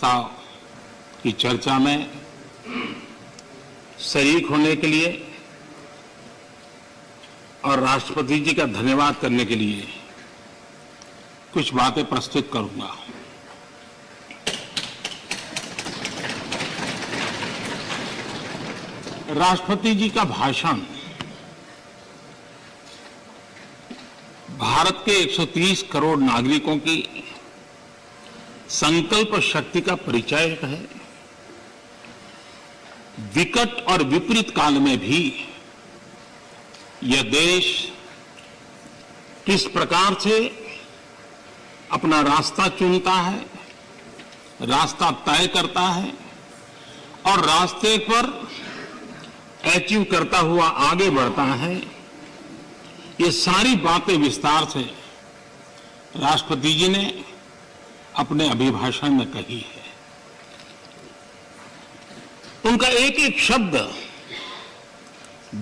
प्रस्ताव की चर्चा में शरीक होने के लिए और राष्ट्रपति जी का धन्यवाद करने के लिए कुछ बातें प्रस्तुत करूंगा। राष्ट्रपति जी का भाषण भारत के 130 करोड़ नागरिकों की संकल्प शक्ति का परिचायक है। विकट और विपरीत काल में भी यह देश किस प्रकार से अपना रास्ता चुनता है, रास्ता तय करता है और रास्ते पर अचीव करता हुआ आगे बढ़ता है, ये सारी बातें विस्तार से राष्ट्रपति जी ने अपने अभिभाषण में कही है। उनका एक एक शब्द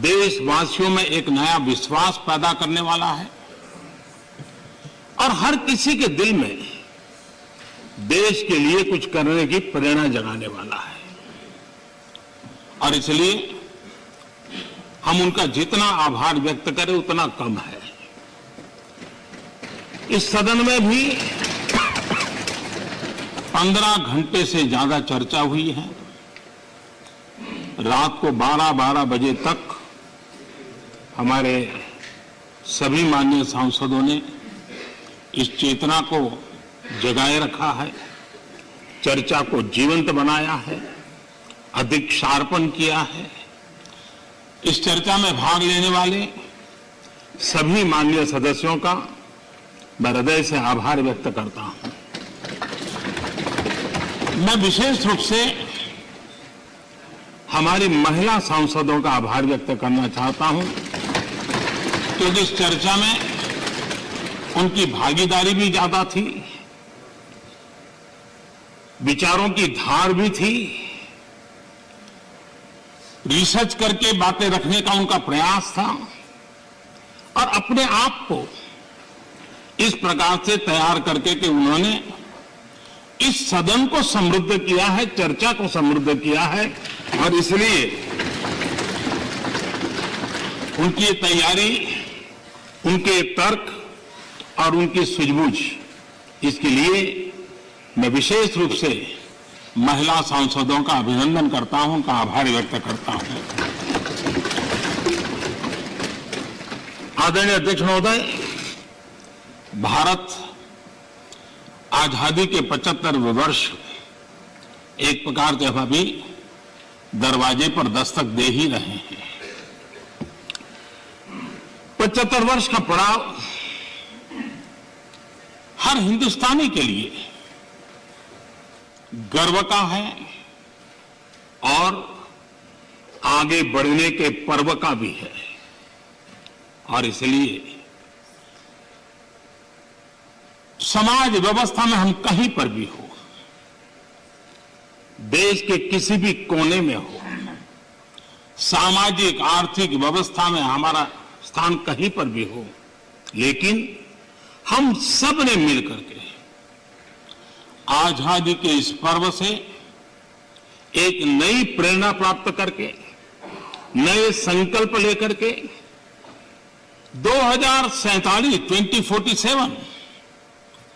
देशवासियों में एक नया विश्वास पैदा करने वाला है और हर किसी के दिल में देश के लिए कुछ करने की प्रेरणा जगाने वाला है। और इसलिए हम उनका जितना आभार व्यक्त करें उतना कम है। इस सदन में भी 15 घंटे से ज्यादा चर्चा हुई है। रात को 12-12 बजे तक हमारे सभी माननीय सांसदों ने इस चेतना को जगाए रखा है, चर्चा को जीवंत बनाया है, अधिक शार्पन किया है। इस चर्चा में भाग लेने वाले सभी माननीय सदस्यों का मैं हृदय से आभार व्यक्त करता हूं। मैं विशेष रूप से हमारी महिला सांसदों का आभार व्यक्त करना चाहता हूं, क्योंकि इस चर्चा में उनकी भागीदारी भी ज्यादा थी, विचारों की धार भी थी, रिसर्च करके बातें रखने का उनका प्रयास था और अपने आप को इस प्रकार से तैयार करके कि उन्होंने इस सदन को समृद्ध किया है, चर्चा को समृद्ध किया है। और इसलिए उनकी तैयारी, उनके तर्क और उनकी सूझबूझ, इसके लिए मैं विशेष रूप से महिला सांसदों का अभिनंदन करता हूं, उनका आभार व्यक्त करता हूं। आदरणीय अध्यक्ष महोदय, भारत आजादी के 75वें वर्ष एक प्रकार से अभी दरवाजे पर दस्तक दे ही रहे हैं। 75 वर्ष का पड़ाव हर हिंदुस्तानी के लिए गर्व का है और आगे बढ़ने के पर्व का भी है। और इसलिए समाज व्यवस्था में हम कहीं पर भी हो, देश के किसी भी कोने में हो, सामाजिक आर्थिक व्यवस्था में हमारा स्थान कहीं पर भी हो, लेकिन हम सब ने मिलकर के आजादी के इस पर्व से एक नई प्रेरणा प्राप्त करके, नए संकल्प लेकर के 2047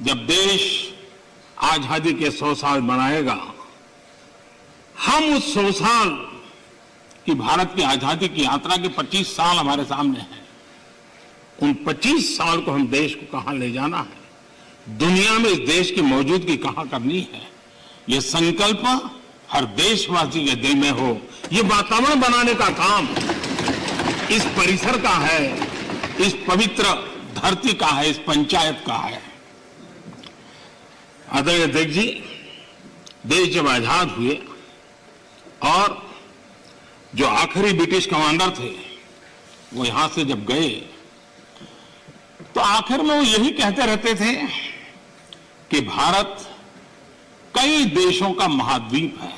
जब देश आजादी के 100 साल मनाएगा, हम उस 100 साल की भारत की आजादी की यात्रा के 25 साल हमारे सामने हैं। उन 25 साल को हम देश को कहां ले जाना है, दुनिया में इस देश की मौजूदगी कहां करनी है, ये संकल्प हर देशवासी के दिल में हो। ये वातावरण बनाने का काम इस परिसर का है, इस पवित्र धरती का है, इस पंचायत का है। आदरणीय अध्यक्ष जी, देश जब आजाद हुए और जो आखिरी ब्रिटिश कमांडर थे वो यहां से जब गए तो आखिर में वो यही कहते रहते थे कि भारत कई देशों का महाद्वीप है,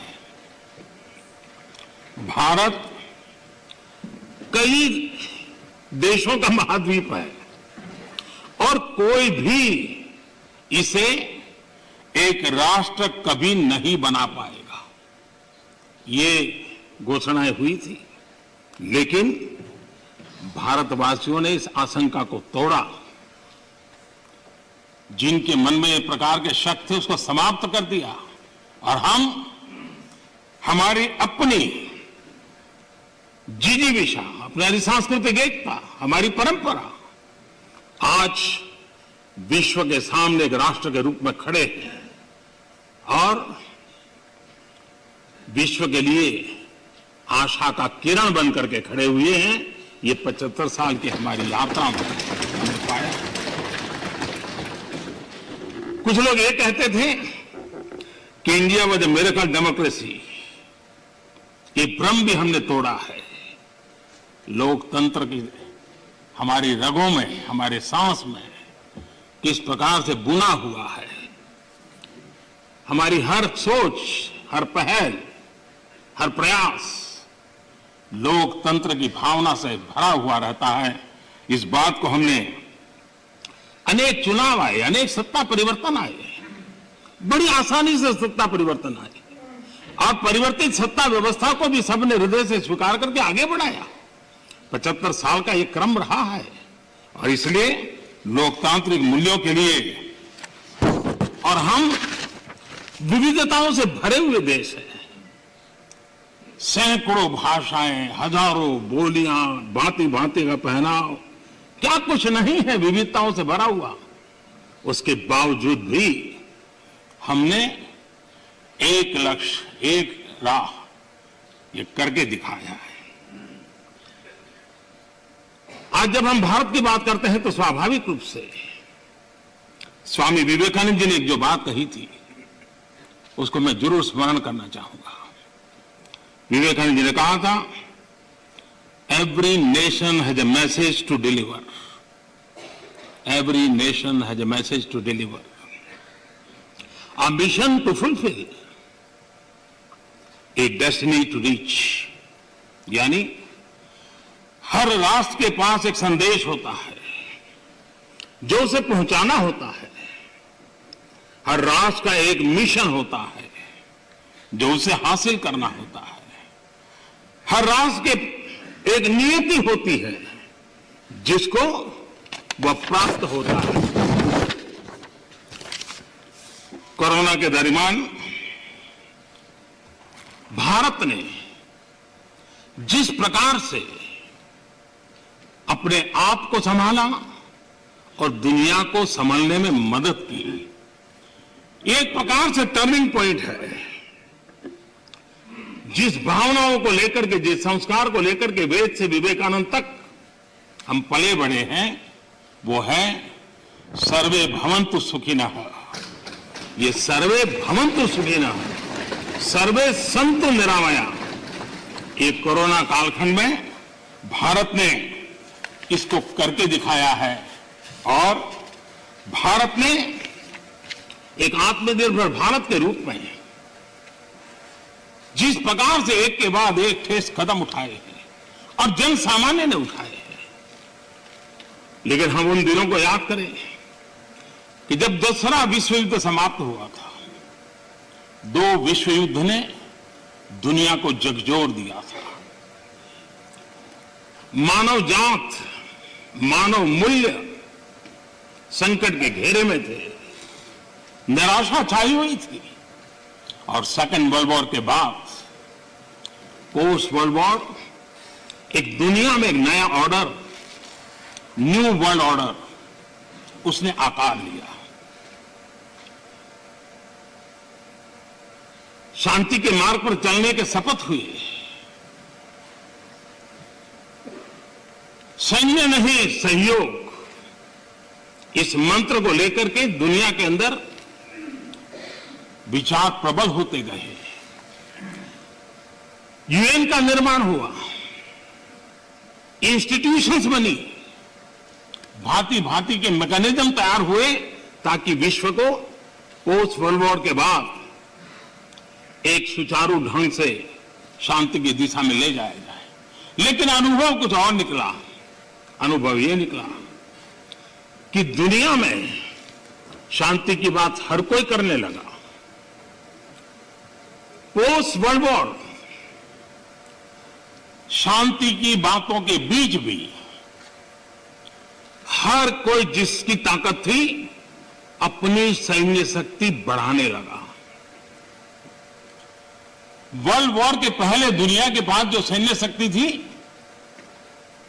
भारत कई देशों का महाद्वीप है और कोई भी इसे एक राष्ट्र कभी नहीं बना पाएगा, ये घोषणाएं हुई थी। लेकिन भारतवासियों ने इस आशंका को तोड़ा। जिनके मन में एक प्रकार के शक थे उसको समाप्त कर दिया, और हम हमारी अपनी जिजीविषा, अपनी सांस्कृतिक एकता, हमारी परंपरा आज विश्व के सामने एक राष्ट्र के रूप में खड़े हैं और विश्व के लिए आशा का किरण बन करके खड़े हुए हैं। ये 75 साल की हमारी यात्रा में हमने पाया। कुछ लोग ये कहते थे कि India was a miracle democracy, ये भ्रम भी हमने तोड़ा है। लोकतंत्र की हमारी रगों में, हमारे सांस में किस प्रकार से बुना हुआ है। हमारी हर सोच, हर पहल, हर प्रयास लोकतंत्र की भावना से भरा हुआ रहता है। इस बात को हमने, अनेक चुनाव आए, अनेक सत्ता परिवर्तन आए, बड़ी आसानी से सत्ता परिवर्तन आए, और परिवर्तित सत्ता व्यवस्था को भी सबने हृदय से स्वीकार करके आगे बढ़ाया। 75 साल का ये क्रम रहा है, और इसलिए लोकतांत्रिक मूल्यों के लिए, और हम विविधताओं से भरे हुए देश हैं। सैकड़ों भाषाएं, हजारों बोलियां, भांति भांति का पहनाव, क्या कुछ नहीं है विविधताओं से भरा हुआ। उसके बावजूद भी हमने एक लक्ष्य, एक राह ये करके दिखाया है। आज जब हम भारत की बात करते हैं तो स्वाभाविक रूप से स्वामी विवेकानंद जी ने एक जो बात कही थी उसको मैं जरूर स्मरण करना चाहूंगा। विवेकानंद जी ने कहा था, every nation has a message to deliver, every nation has a message to deliver, a mission to fulfil, a destiny to reach. यानी हर राष्ट्र के पास एक संदेश होता है जो उसे पहुंचाना होता है। हर राष्ट्र का एक मिशन होता है जो उसे हासिल करना होता है। हर राष्ट्र के एक नियति होती है जिसको वह प्राप्त होता है। कोरोना के दरमियान भारत ने जिस प्रकार से अपने आप को संभाला और दुनिया को संभालने में मदद की, एक प्रकार से टर्निंग पॉइंट है। जिस भावनाओं को लेकर के, जिस संस्कार को लेकर के वेद से विवेकानंद तक हम पले बढ़े हैं, वो है सर्वे भवन्तु सुखिनः। ये सर्वे भवन्तु सुखिनः, सर्वे सन्तु निरामया, ये कोरोना कालखंड में भारत ने इसको करके दिखाया है। और भारत ने एक आत्मनिर्भर भारत के रूप में जिस प्रकार से एक के बाद एक ठोस कदम उठाए हैं और जन सामान्य ने उठाए हैं, लेकिन हम उन दिनों को याद करें कि जब दूसरा विश्व युद्ध समाप्त हुआ था, दो विश्व युद्ध ने दुनिया को झकझोर दिया था। मानव जात, मानव मूल्य संकट के घेरे में थे, निराशा छाई हुई थी। और सेकेंड वर्ल्ड वॉर के बाद पोस्ट वर्ल्ड वॉर एक दुनिया में एक नया ऑर्डर, न्यू वर्ल्ड ऑर्डर उसने आकार लिया। शांति के मार्ग पर चलने के शपथ हुए। सैन्य नहीं सहयोग, इस मंत्र को लेकर के दुनिया के अंदर विचार प्रबल होते गए। यूएन का निर्माण हुआ, इंस्टीट्यूशंस बनी, भांति भांति के मैकेनिज्म तैयार हुए ताकि विश्व को पोस्ट वर्ल्ड वॉर के बाद एक सुचारू ढंग से शांति की दिशा में ले जाया जाए। लेकिन अनुभव कुछ और निकला। अनुभव ये निकला कि दुनिया में शांति की बात हर कोई करने लगा। पोस्ट वर्ल्ड वॉर शांति की बातों के बीच भी हर कोई जिसकी ताकत थी अपनी सैन्य शक्ति बढ़ाने लगा। वर्ल्ड वॉर के पहले दुनिया के पास जो सैन्य शक्ति थी,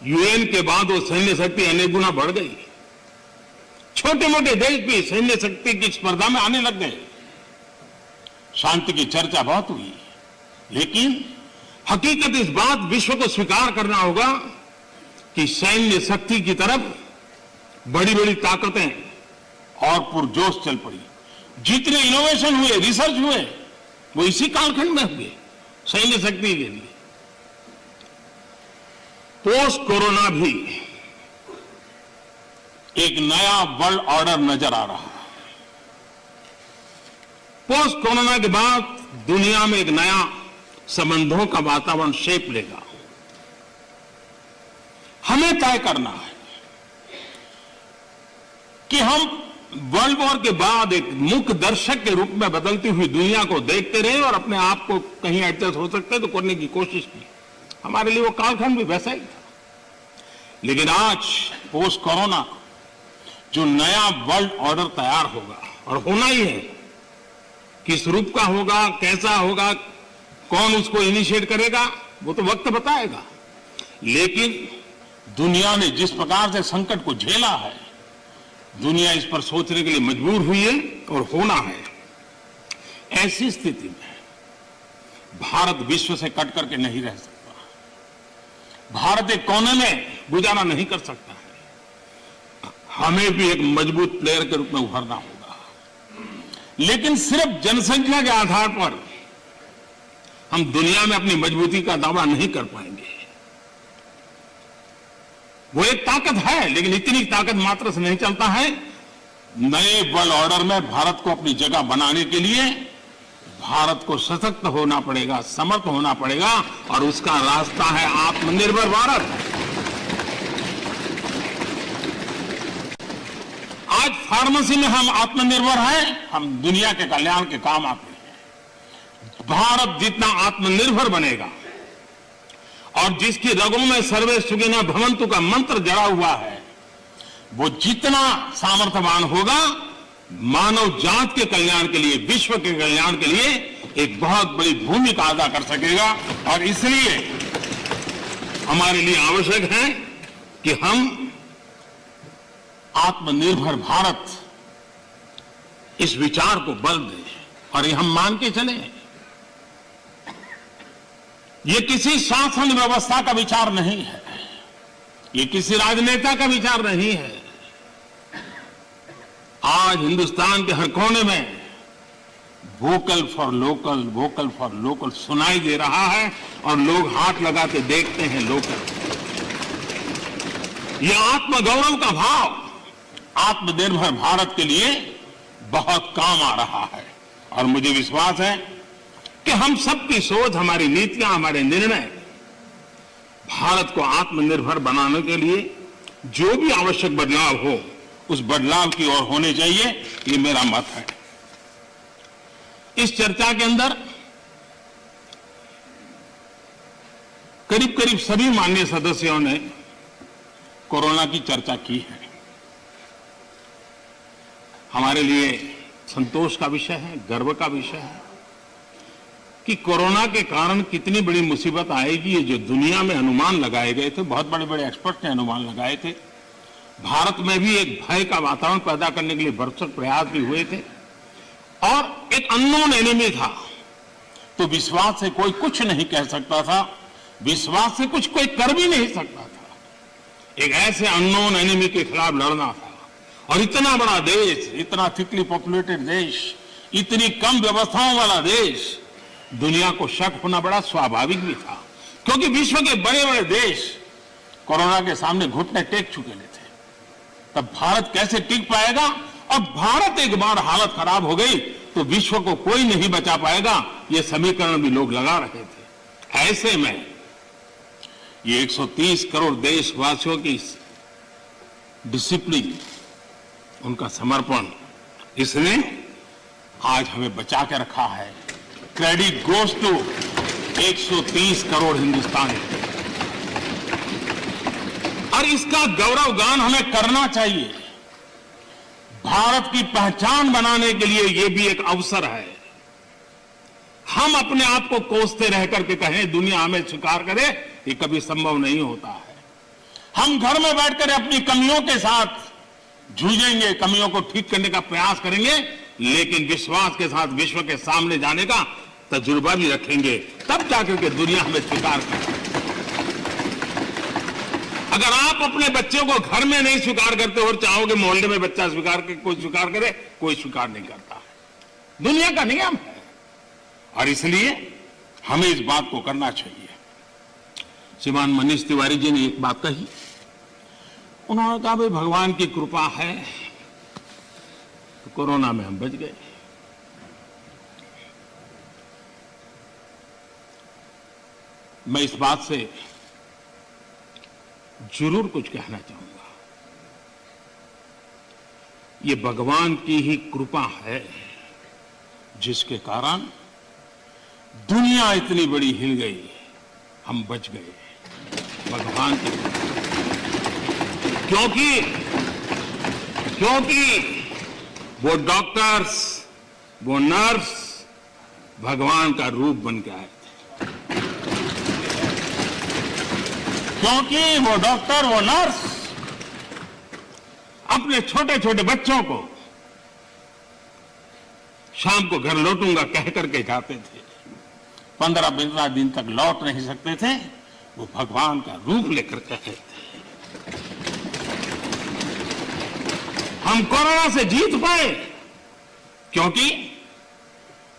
यूएन के बाद वो सैन्य शक्ति अनेक गुना बढ़ गई। छोटे मोटे देश भी सैन्य शक्ति की स्पर्धा में आने लग गए। शांति की चर्चा बहुत हुई, लेकिन हकीकत इस बात विश्व को स्वीकार करना होगा कि सैन्य शक्ति की तरफ बड़ी बड़ी ताकतें और पुरजोश चल पड़ी। जितने इनोवेशन हुए, रिसर्च हुए, वो इसी कालखंड में हुए सैन्य शक्ति के लिए। पोस्ट कोरोना भी एक नया वर्ल्ड ऑर्डर नजर आ रहा है। पोस्ट कोरोना के बाद दुनिया में एक नया संबंधों का वातावरण शेप लेगा। हमें तय करना है कि हम वर्ल्ड वॉर के बाद एक मुख्य दर्शक के रूप में बदलती हुई दुनिया को देखते रहे और अपने आप को कहीं एडजस्ट हो सकते तो करने की कोशिश की। हमारे लिए वो कालखंड भी वैसा ही था। लेकिन आज पोस्ट कोरोना जो नया वर्ल्ड ऑर्डर तैयार होगा, और होना ही है, किस रूप का होगा, कैसा होगा, कौन उसको इनिशिएट करेगा, वो तो वक्त बताएगा। लेकिन दुनिया ने जिस प्रकार से संकट को झेला है, दुनिया इस पर सोचने के लिए मजबूर हुई है और होना है। ऐसी स्थिति में भारत विश्व से कट करके नहीं रह सकता। भारत एक कोने में गुजारा नहीं कर सकता है। हमें भी एक मजबूत प्लेयर के रूप में उभरना होगा। लेकिन सिर्फ जनसंख्या के आधार पर हम दुनिया में अपनी मजबूती का दावा नहीं कर पाएंगे। वो एक ताकत है, लेकिन इतनी ताकत मात्र से नहीं चलता है। नए वर्ल्ड ऑर्डर में भारत को अपनी जगह बनाने के लिए भारत को सशक्त होना पड़ेगा, समर्थ होना पड़ेगा, और उसका रास्ता है आत्मनिर्भर भारत। आज फार्मेसी में हम आत्मनिर्भर हैं, हम दुनिया के कल्याण के काम आते हैं। भारत जितना आत्मनिर्भर बनेगा और जिसकी रगों में सर्वे सुखिनः भवन्तु का मंत्र जड़ा हुआ है, वो जितना सामर्थ्यवान होगा, मानव जात के कल्याण के लिए, विश्व के कल्याण के लिए एक बहुत बड़ी भूमिका अदा कर सकेगा। और इसलिए हमारे लिए आवश्यक है कि हम आत्मनिर्भर भारत इस विचार को बल दें और ये हम मान के चलें। ये किसी शासन व्यवस्था का विचार नहीं है, ये किसी राजनेता का विचार नहीं है। आज हिंदुस्तान के हर कोने में vocal for local, vocal for local सुनाई दे रहा है और लोग हाथ लगाते देखते हैं लोकल। ये आत्मगौरव का भाव आत्मनिर्भर भारत के लिए बहुत काम आ रहा है। और मुझे विश्वास है कि हम सबकी सोच, हमारी नीतियां, हमारे निर्णय भारत को आत्मनिर्भर बनाने के लिए जो भी आवश्यक बदलाव हो, उस बदलाव की ओर होने चाहिए। ये मेरा मत है। इस चर्चा के अंदर करीब करीब सभी माननीय सदस्यों ने कोरोना की चर्चा की है। हमारे लिए संतोष का विषय है, गर्व का विषय है कि कोरोना के कारण कितनी बड़ी मुसीबत आएगी। ये जो दुनिया में अनुमान लगाए गए थे, बहुत बड़े बड़े एक्सपर्ट ने अनुमान लगाए थे। भारत में भी एक भय का वातावरण पैदा करने के लिए भरसक प्रयास भी हुए थे और एक अननोन एनिमी था, तो विश्वास से कोई कुछ नहीं कह सकता था, विश्वास से कुछ कोई कर भी नहीं सकता था। एक ऐसे अननोन एनिमी के खिलाफ लड़ना था और इतना बड़ा देश, इतना थिकली पॉपुलेटेड देश, इतनी कम व्यवस्थाओं वाला देश, दुनिया को शक होना बड़ा स्वाभाविक भी था, क्योंकि विश्व के बड़े बड़े देश कोरोना के सामने घुटने टेक चुके थे। तब भारत कैसे टिक पाएगा? अब भारत एक बार हालत खराब हो गई तो विश्व को कोई नहीं बचा पाएगा, ये समीकरण भी लोग लगा रहे थे। ऐसे में ये 130 करोड़ देशवासियों की डिसिप्लिन, उनका समर्पण, इसने आज हमें बचा के रखा है। क्रेडिट गोज टू 130 करोड़ हिंदुस्तानी, और इसका गौरवगान हमें करना चाहिए। भारत की पहचान बनाने के लिए यह भी एक अवसर है। हम अपने आप को कोसते रह करके कहें दुनिया हमें स्वीकार करे, ये कभी संभव नहीं होता है। हम घर में बैठकर अपनी कमियों के साथ जूझेंगे, कमियों को ठीक करने का प्रयास करेंगे, लेकिन विश्वास के साथ विश्व के सामने जाने का तजुर्बा भी रखेंगे, तब जाकर के दुनिया हमें स्वीकार करे। अगर आप अपने बच्चों को घर में नहीं स्वीकार करते और चाहोगे मोहल्ले में बच्चा स्वीकार करे, कोई स्वीकार करे, कोई स्वीकार नहीं करता है। दुनिया का नियम है, और इसलिए हमें इस बात को करना चाहिए। श्रीमान मनीष तिवारी जी ने एक बात कही, उन्होंने कहा भाई भगवान की कृपा है तो कोरोना में हम बच गए। मैं इस बात से जरूर कुछ कहना चाहूंगा। ये भगवान की ही कृपा है जिसके कारण दुनिया इतनी बड़ी हिल गई, हम बच गए। भगवान की क्योंकि वो डॉक्टर्स, वो नर्स भगवान का रूप बन के आए थे। क्योंकि वो डॉक्टर, वो नर्स अपने छोटे छोटे बच्चों को शाम को घर लौटूंगा कह करके जाते थे। 15-15 दिन तक लौट नहीं सकते थे, वो भगवान का रूप लेकर के आए थे। हम कोरोना से जीत पाए क्योंकि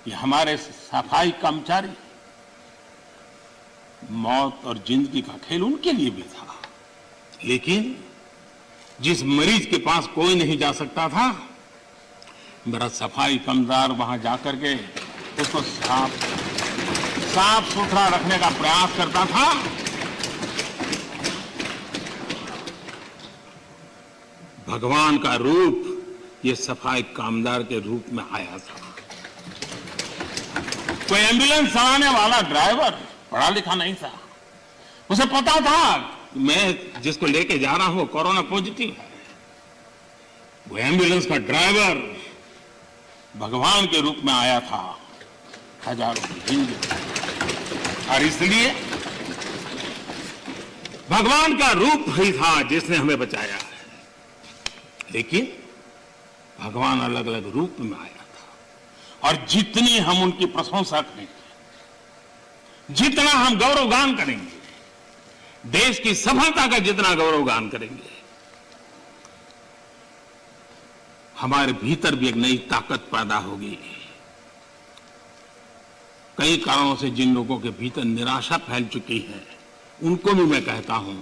ये हमारे सफाई कर्मचारी, मौत और जिंदगी का खेल उनके लिए भी था, लेकिन जिस मरीज के पास कोई नहीं जा सकता था, मेरा सफाई कर्मचारी वहां जाकर के उसको साफ सुथरा रखने का प्रयास करता था। भगवान का रूप ये सफाई कामदार के रूप में आया था। कोई एम्बुलेंस चलाने वाला ड्राइवर पढ़ा लिखा नहीं था, उसे पता था मैं जिसको लेके जा रहा हूं कोरोना पॉजिटिव है। वो एम्बुलेंस का ड्राइवर भगवान के रूप में आया था हजारों हिंदू, और इसलिए भगवान का रूप ही था जिसने हमें बचाया है। लेकिन भगवान अलग अलग रूप में आया था, और जितनी हम उनकी प्रशंसा करेंगे, जितना हम गौरवगान करेंगे, देश की सफलता का जितना गौरवगान करेंगे, हमारे भीतर भी एक नई ताकत पैदा होगी। कई कारणों से जिन लोगों के भीतर निराशा फैल चुकी है, उनको भी मैं कहता हूं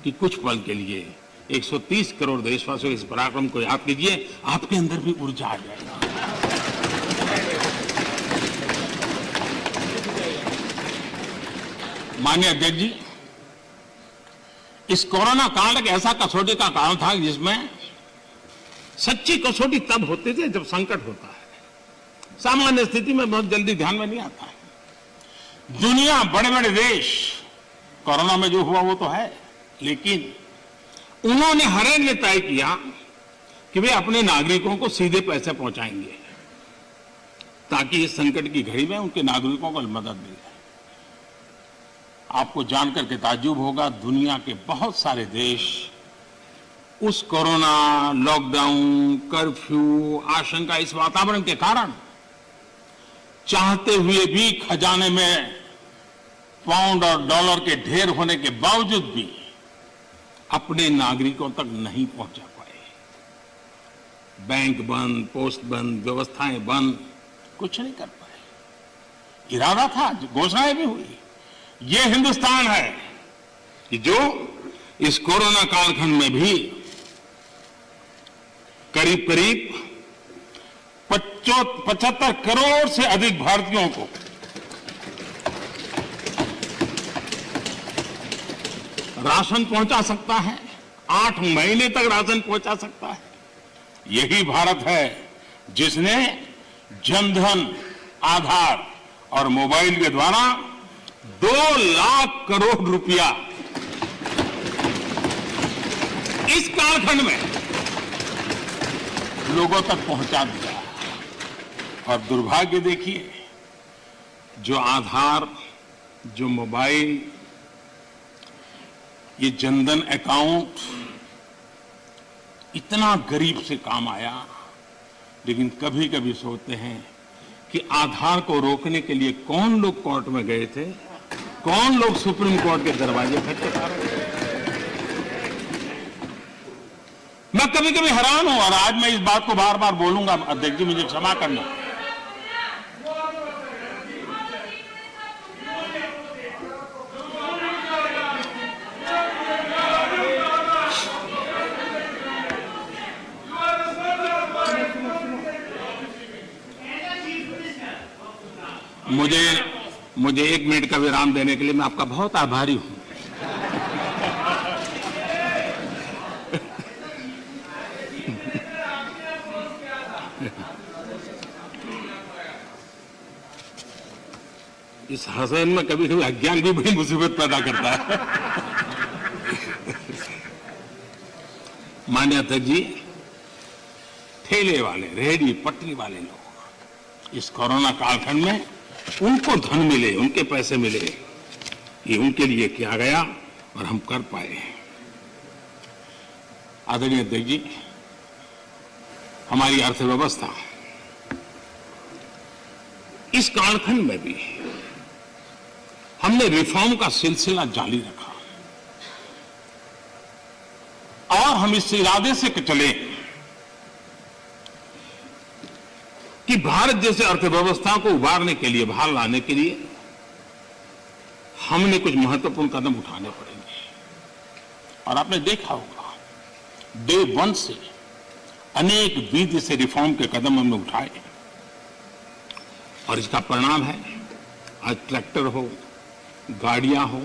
कि कुछ पल के लिए 130 करोड़ देशवासियों के इस पराक्रम को याद कीजिए, आपके अंदर भी ऊर्जा आ जाएगा। माननीय अध्यक्ष जी, इस कोरोना काल एक ऐसा कसौटी का काल था जिसमें सच्ची कसौटी तब होती थी जब संकट होता है। सामान्य स्थिति में बहुत जल्दी ध्यान में नहीं आता है। दुनिया, बड़े बड़े देश, कोरोना में जो हुआ वो तो है, लेकिन उन्होंने हर एक ने तय किया कि वे अपने नागरिकों को सीधे पैसे पहुंचाएंगे ताकि इस संकट की घड़ी में उनके नागरिकों को मदद मिले। आपको जानकर के ताज्जुब होगा, दुनिया के बहुत सारे देश उस कोरोना, लॉकडाउन, कर्फ्यू, आशंका, इस वातावरण के कारण चाहते हुए भी खजाने में पाउंड और डॉलर के ढेर होने के बावजूद भी अपने नागरिकों तक नहीं पहुंचा पाए। बैंक बंद, पोस्ट बंद, व्यवस्थाएं बंद, कुछ नहीं कर पाए। इरादा था, घोषणाएं भी हुई। ये हिंदुस्तान है कि जो इस कोरोना कालखंड में भी करीब करीब 75 करोड़ से अधिक भारतीयों को राशन पहुंचा सकता है, 8 महीने तक राशन पहुंचा सकता है। यही भारत है जिसने जनधन, आधार और मोबाइल के द्वारा 2 लाख करोड़ रुपया इस कालखंड में लोगों तक पहुंचा दिया। और दुर्भाग्य देखिए, जो आधार, जो मोबाइल, ये जनधन अकाउंट इतना गरीब से काम आया, लेकिन कभी कभी सोचते हैं कि आधार को रोकने के लिए कौन लोग कोर्ट में गए थे, कौन लोग सुप्रीम कोर्ट के दरवाजे खटखटा रहे थे। मैं कभी कभी हैरान हूं, और आज मैं इस बात को बार बार बोलूंगा, अध्यक्ष जी मुझे क्षमा करना। मुझे 1 मिनट का विराम देने के लिए मैं आपका बहुत आभारी हूं। इस हसन में कभी कभी अज्ञान भी बड़ी मुसीबत पैदा करता है। माननीय अध्यक्ष जी, ठेले वाले, रेहड़ी पटरी वाले लोग इस कोरोना कालखंड में उनको धन मिले, उनके पैसे मिले, ये उनके लिए किया गया और हम कर पाए। आदरणीय अध्यक्ष जी, हमारी अर्थव्यवस्था इस कालखंड में भी हमने रिफॉर्म का सिलसिला जारी रखा और हम इस इरादे से चले कि भारत जैसे अर्थव्यवस्था को उभारने के लिए, बाहर लाने के लिए हमने कुछ महत्वपूर्ण कदम उठाने पड़ेंगे। और आपने देखा होगा, डे 1 से अनेक विधि से रिफॉर्म के कदम हमने उठाए और इसका परिणाम है आज ट्रैक्टर हो, गाड़ियां हो,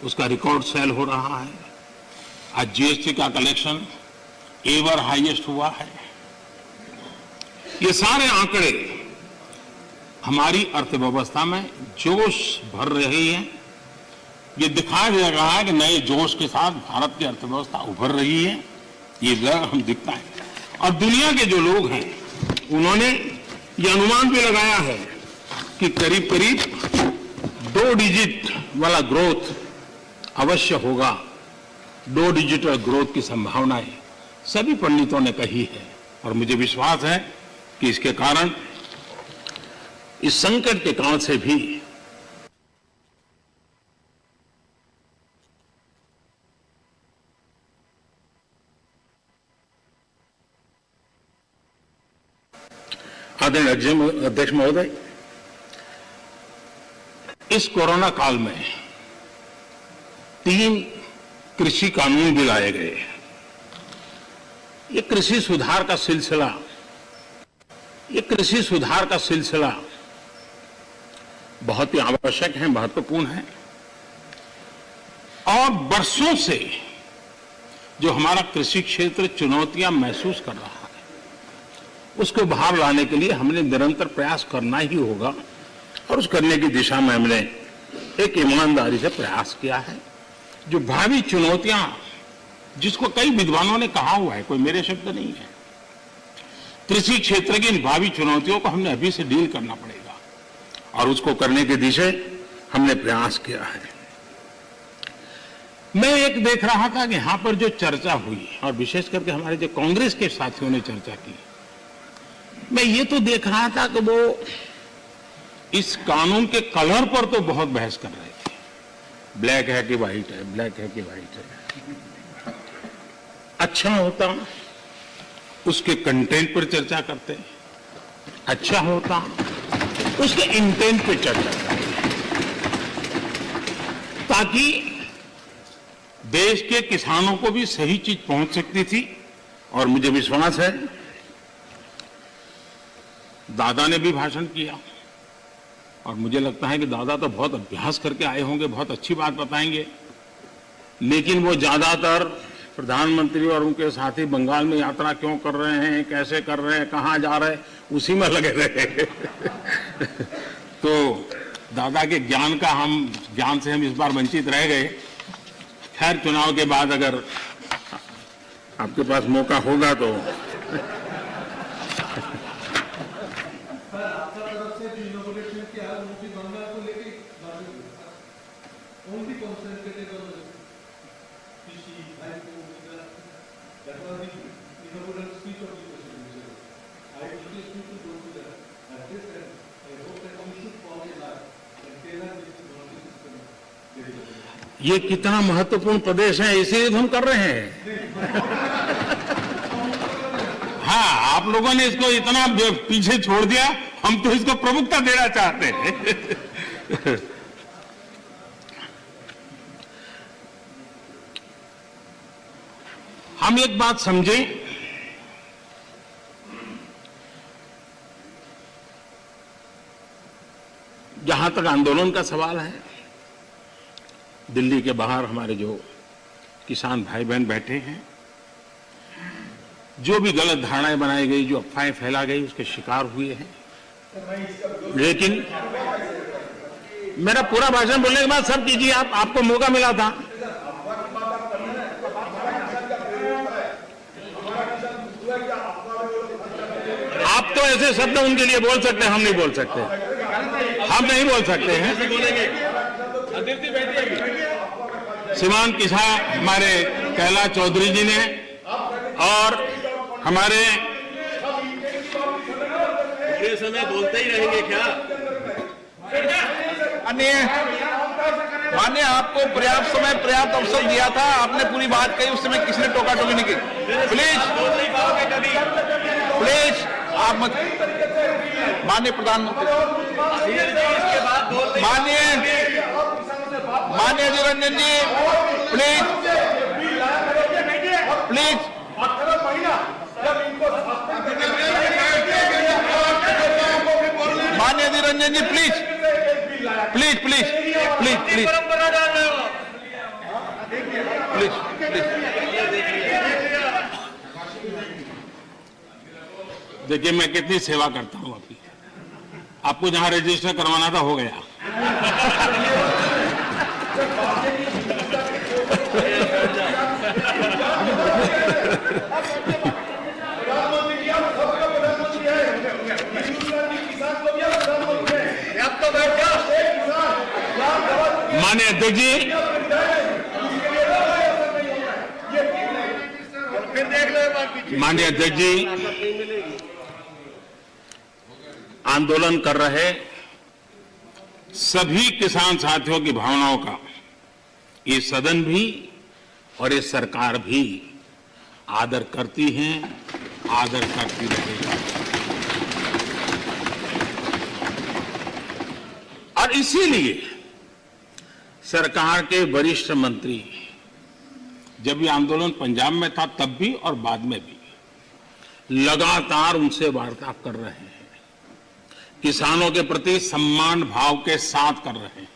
उसका रिकॉर्ड सेल हो रहा है। आज जीएसटी का कलेक्शन एवर हाईएस्ट हुआ है। ये सारे आंकड़े हमारी अर्थव्यवस्था में जोश भर रही है। ये दिखाया जा रहा है कि नए जोश के साथ भारत की अर्थव्यवस्था उभर रही है। ये हम दिखता है। और दुनिया के जो लोग हैं, उन्होंने ये अनुमान भी लगाया है कि करीब करीब 2 डिजिट वाला ग्रोथ अवश्य होगा। 2 डिजिटल ग्रोथ की संभावनाएं सभी पंडितों ने कही है और मुझे विश्वास है कि इसके कारण, इस संकट के काल से भी आदरणीय अध्यक्ष महोदय, इस कोरोना काल में 3 कृषि कानून भी लाए गए। ये कृषि सुधार का सिलसिला बहुत ही आवश्यक है, महत्वपूर्ण है। और वर्षों से जो हमारा कृषि क्षेत्र चुनौतियां महसूस कर रहा है, उसको बाहर लाने के लिए हमने निरंतर प्रयास करना ही होगा और उस करने की दिशा में हमने एक ईमानदारी से प्रयास किया है। जो भावी चुनौतियां, जिसको कई विद्वानों ने कहा हुआ है, कोई मेरे शब्द नहीं है, कृषि क्षेत्र की इन भावी चुनौतियों को हमने अभी से डील करना पड़ेगा और उसको करने की दिशा हमने प्रयास किया है। मैं एक देख रहा था कि यहां पर जो चर्चा हुई, और विशेष करके हमारे जो कांग्रेस के साथियों ने चर्चा की, मैं ये तो देख रहा था कि वो इस कानून के कलर पर तो बहुत बहस कर रहे थे। ब्लैक है कि व्हाइट है, ब्लैक है कि व्हाइट है। अच्छा होता उसके कंटेंट पर चर्चा करते, अच्छा होता उसके इंटेंट पर चर्चा करते, ताकि देश के किसानों को भी सही चीज पहुंच सकती थी। और मुझे विश्वास है, दादा ने भी भाषण किया और मुझे लगता है कि दादा तो बहुत अभ्यास करके आए होंगे, बहुत अच्छी बात बताएंगे, लेकिन वो ज्यादातर प्रधानमंत्री और उनके साथी बंगाल में यात्रा क्यों कर रहे हैं, कैसे कर रहे हैं, कहाँ जा रहे हैं, उसी में लगे रहे। तो दादा के ज्ञान से हम इस बार वंचित रह गए। खैर, चुनाव के बाद अगर आपके पास मौका होगा तो ये कितना महत्वपूर्ण प्रदेश है, इसीलिए हम कर रहे हैं। हाँ, आप लोगों ने इसको इतना पीछे छोड़ दिया, हम तो इसको प्रमुखता देना चाहते हैं। हम एक बात समझें, जहां तक आंदोलन का सवाल है, दिल्ली के बाहर हमारे जो किसान भाई बहन बैठे हैं, जो भी गलत धारणाएं बनाई गई, जो अफवाहें फैला गई, उसके शिकार हुए हैं। लेकिन मेरा पूरा भाषण बोलने के बाद सब कीजिए, आपको मौका मिला था। आप तो ऐसे शब्द उनके लिए बोल सकते हैं, हम नहीं बोल सकते, हम नहीं बोल सकते हैं। श्रीमान किसान हमारे कैलाश चौधरी जी ने और हमारे पूरे समय बोलते ही रहेंगे क्या? मान्य आपको पर्याप्त समय पर्याप्त अवसर दिया था, आपने पूरी बात कही, उस समय किसी ने टोका टोकी नहीं की। प्लीज प्लीज आप मत। माननीय प्रधानमंत्री, माननीय अधीर रंजन जी, प्लीज प्लीज। माननीय Adhir Ranjan ji, please please please please please please please. देखिए, मैं कितनी सेवा करता हूं आपकी। आपको जहां रजिस्टर करवाना था हो गया। माननीय अध्यक्ष जी, माननीय अध्यक्ष जी, आंदोलन कर रहे सभी किसान साथियों की भावनाओं का ये सदन भी और ये सरकार भी आदर करती हैं, आदर करती रहेगी। और इसीलिए सरकार के वरिष्ठ मंत्री, जब ये आंदोलन पंजाब में था तब भी और बाद में भी, लगातार उनसे वार्ता कर रहे हैं, किसानों के प्रति सम्मान भाव के साथ कर रहे हैं,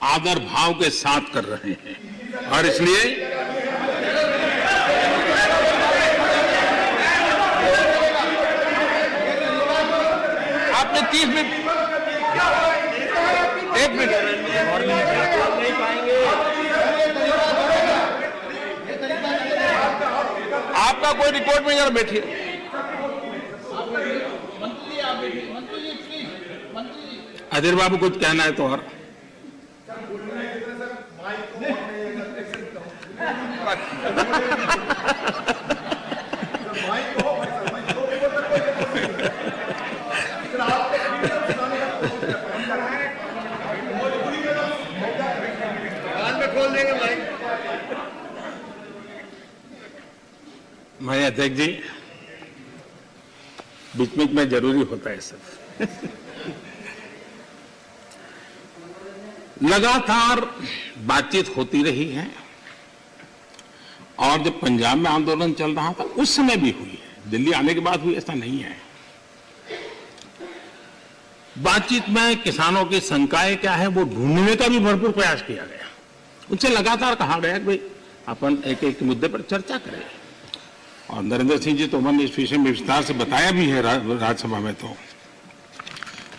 आदर भाव के साथ कर रहे हैं। और इसलिए आपने 30 मिनट, 1 मिनट नहीं पाएंगे। आपका कोई रिकॉर्ड में, जरा बैठिए। अधीर बाबू, कुछ कहना है तो और माननीय अध्यक्ष जी, बीच बीच में जरूरी होता है सब। लगातार बातचीत होती रही है और जब पंजाब में आंदोलन चल रहा था उस समय भी हुई है, दिल्ली आने के बाद हुई ऐसा नहीं है। बातचीत में किसानों की शंकाएं क्या है वो ढूंढने का भी भरपूर प्रयास किया गया। उनसे लगातार कहा गया कि भाई अपन एक एक मुद्दे पर चर्चा करें। और नरेंद्र सिंह जी तोमर ने इस विषय में विस्तार से बताया भी है राज्यसभा में, तो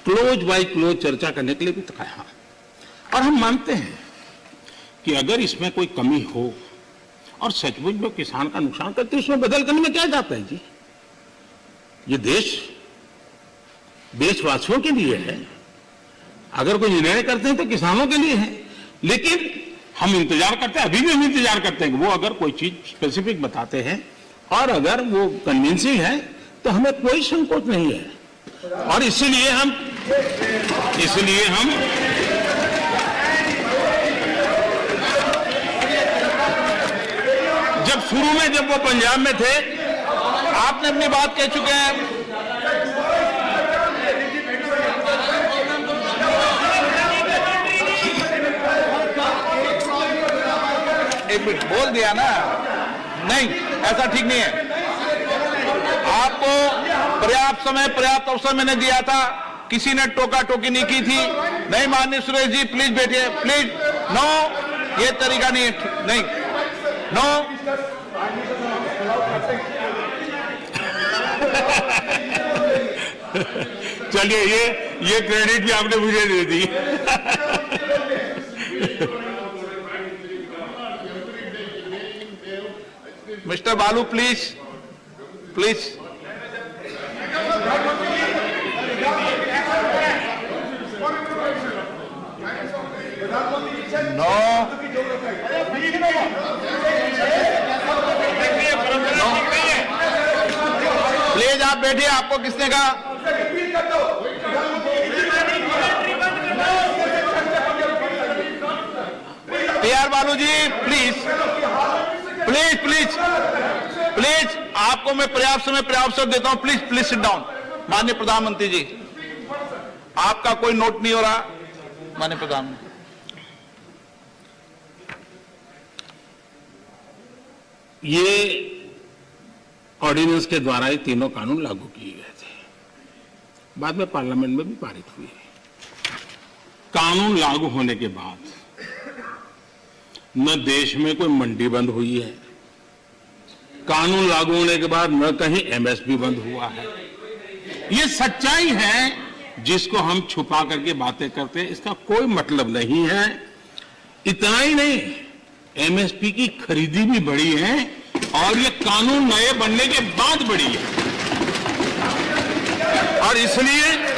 क्लोज बाय क्लोज चर्चा करने के लिए भी तो कहा। और हम मानते हैं कि अगर इसमें कोई कमी हो और सचमुच में किसान का नुकसान करते, उसमें बदल करने में क्या जाता है जी। ये देश देशवासियों के लिए है, अगर कोई निर्णय करते हैं तो किसानों के लिए है। लेकिन हम इंतजार करते हैं, अभी भी हम इंतजार करते हैं कि वो अगर कोई चीज स्पेसिफिक बताते हैं और अगर वो कन्विंसिंग है तो हमें कोई संकोच नहीं है। और इसलिए हम शुरू में जब वो पंजाब में थे, आपने अपनी बात कह चुके हैं। एक मिनट बोल दिया ना, नहीं ऐसा ठीक नहीं है। आपको पर्याप्त समय पर्याप्त अवसर मैंने दिया था, किसी ने टोका टोकी नहीं की थी। नहीं माननीय सुरेश जी, प्लीज बैठिए, प्लीज। नो, ये तरीका नहीं है, नहीं, नो। चलिए, ये क्रेडिट भी आपने मुझे दे दी। मिस्टर बालू, प्लीज प्लीज। नो, प्लीज आप बैठिए। आपको किसने कहा? टीआर बालू जी, प्लीज प्लीज प्लीज प्लीज, आपको मैं पर्याप्त समय पर्याप्त अवसर देता हूं। Please please sit down. माननीय प्रधानमंत्री जी, आपका कोई नोट नहीं हो रहा। माननीय प्रधानमंत्री, ये ऑर्डिनेंस के द्वारा ये तीनों कानून लागू किए गए थे, बाद में पार्लियामेंट में भी पारित हुए। कानून लागू होने के बाद न देश में कोई मंडी बंद हुई है, कानून लागू होने के बाद न कहीं एमएसपी बंद हुआ है। ये सच्चाई है जिसको हम छुपा करके बातें करते हैं, इसका कोई मतलब नहीं है। इतना ही नहीं, एमएसपी की खरीदी भी बढ़ी है और ये कानून नए बनने के बाद बढ़ी है। और इसलिए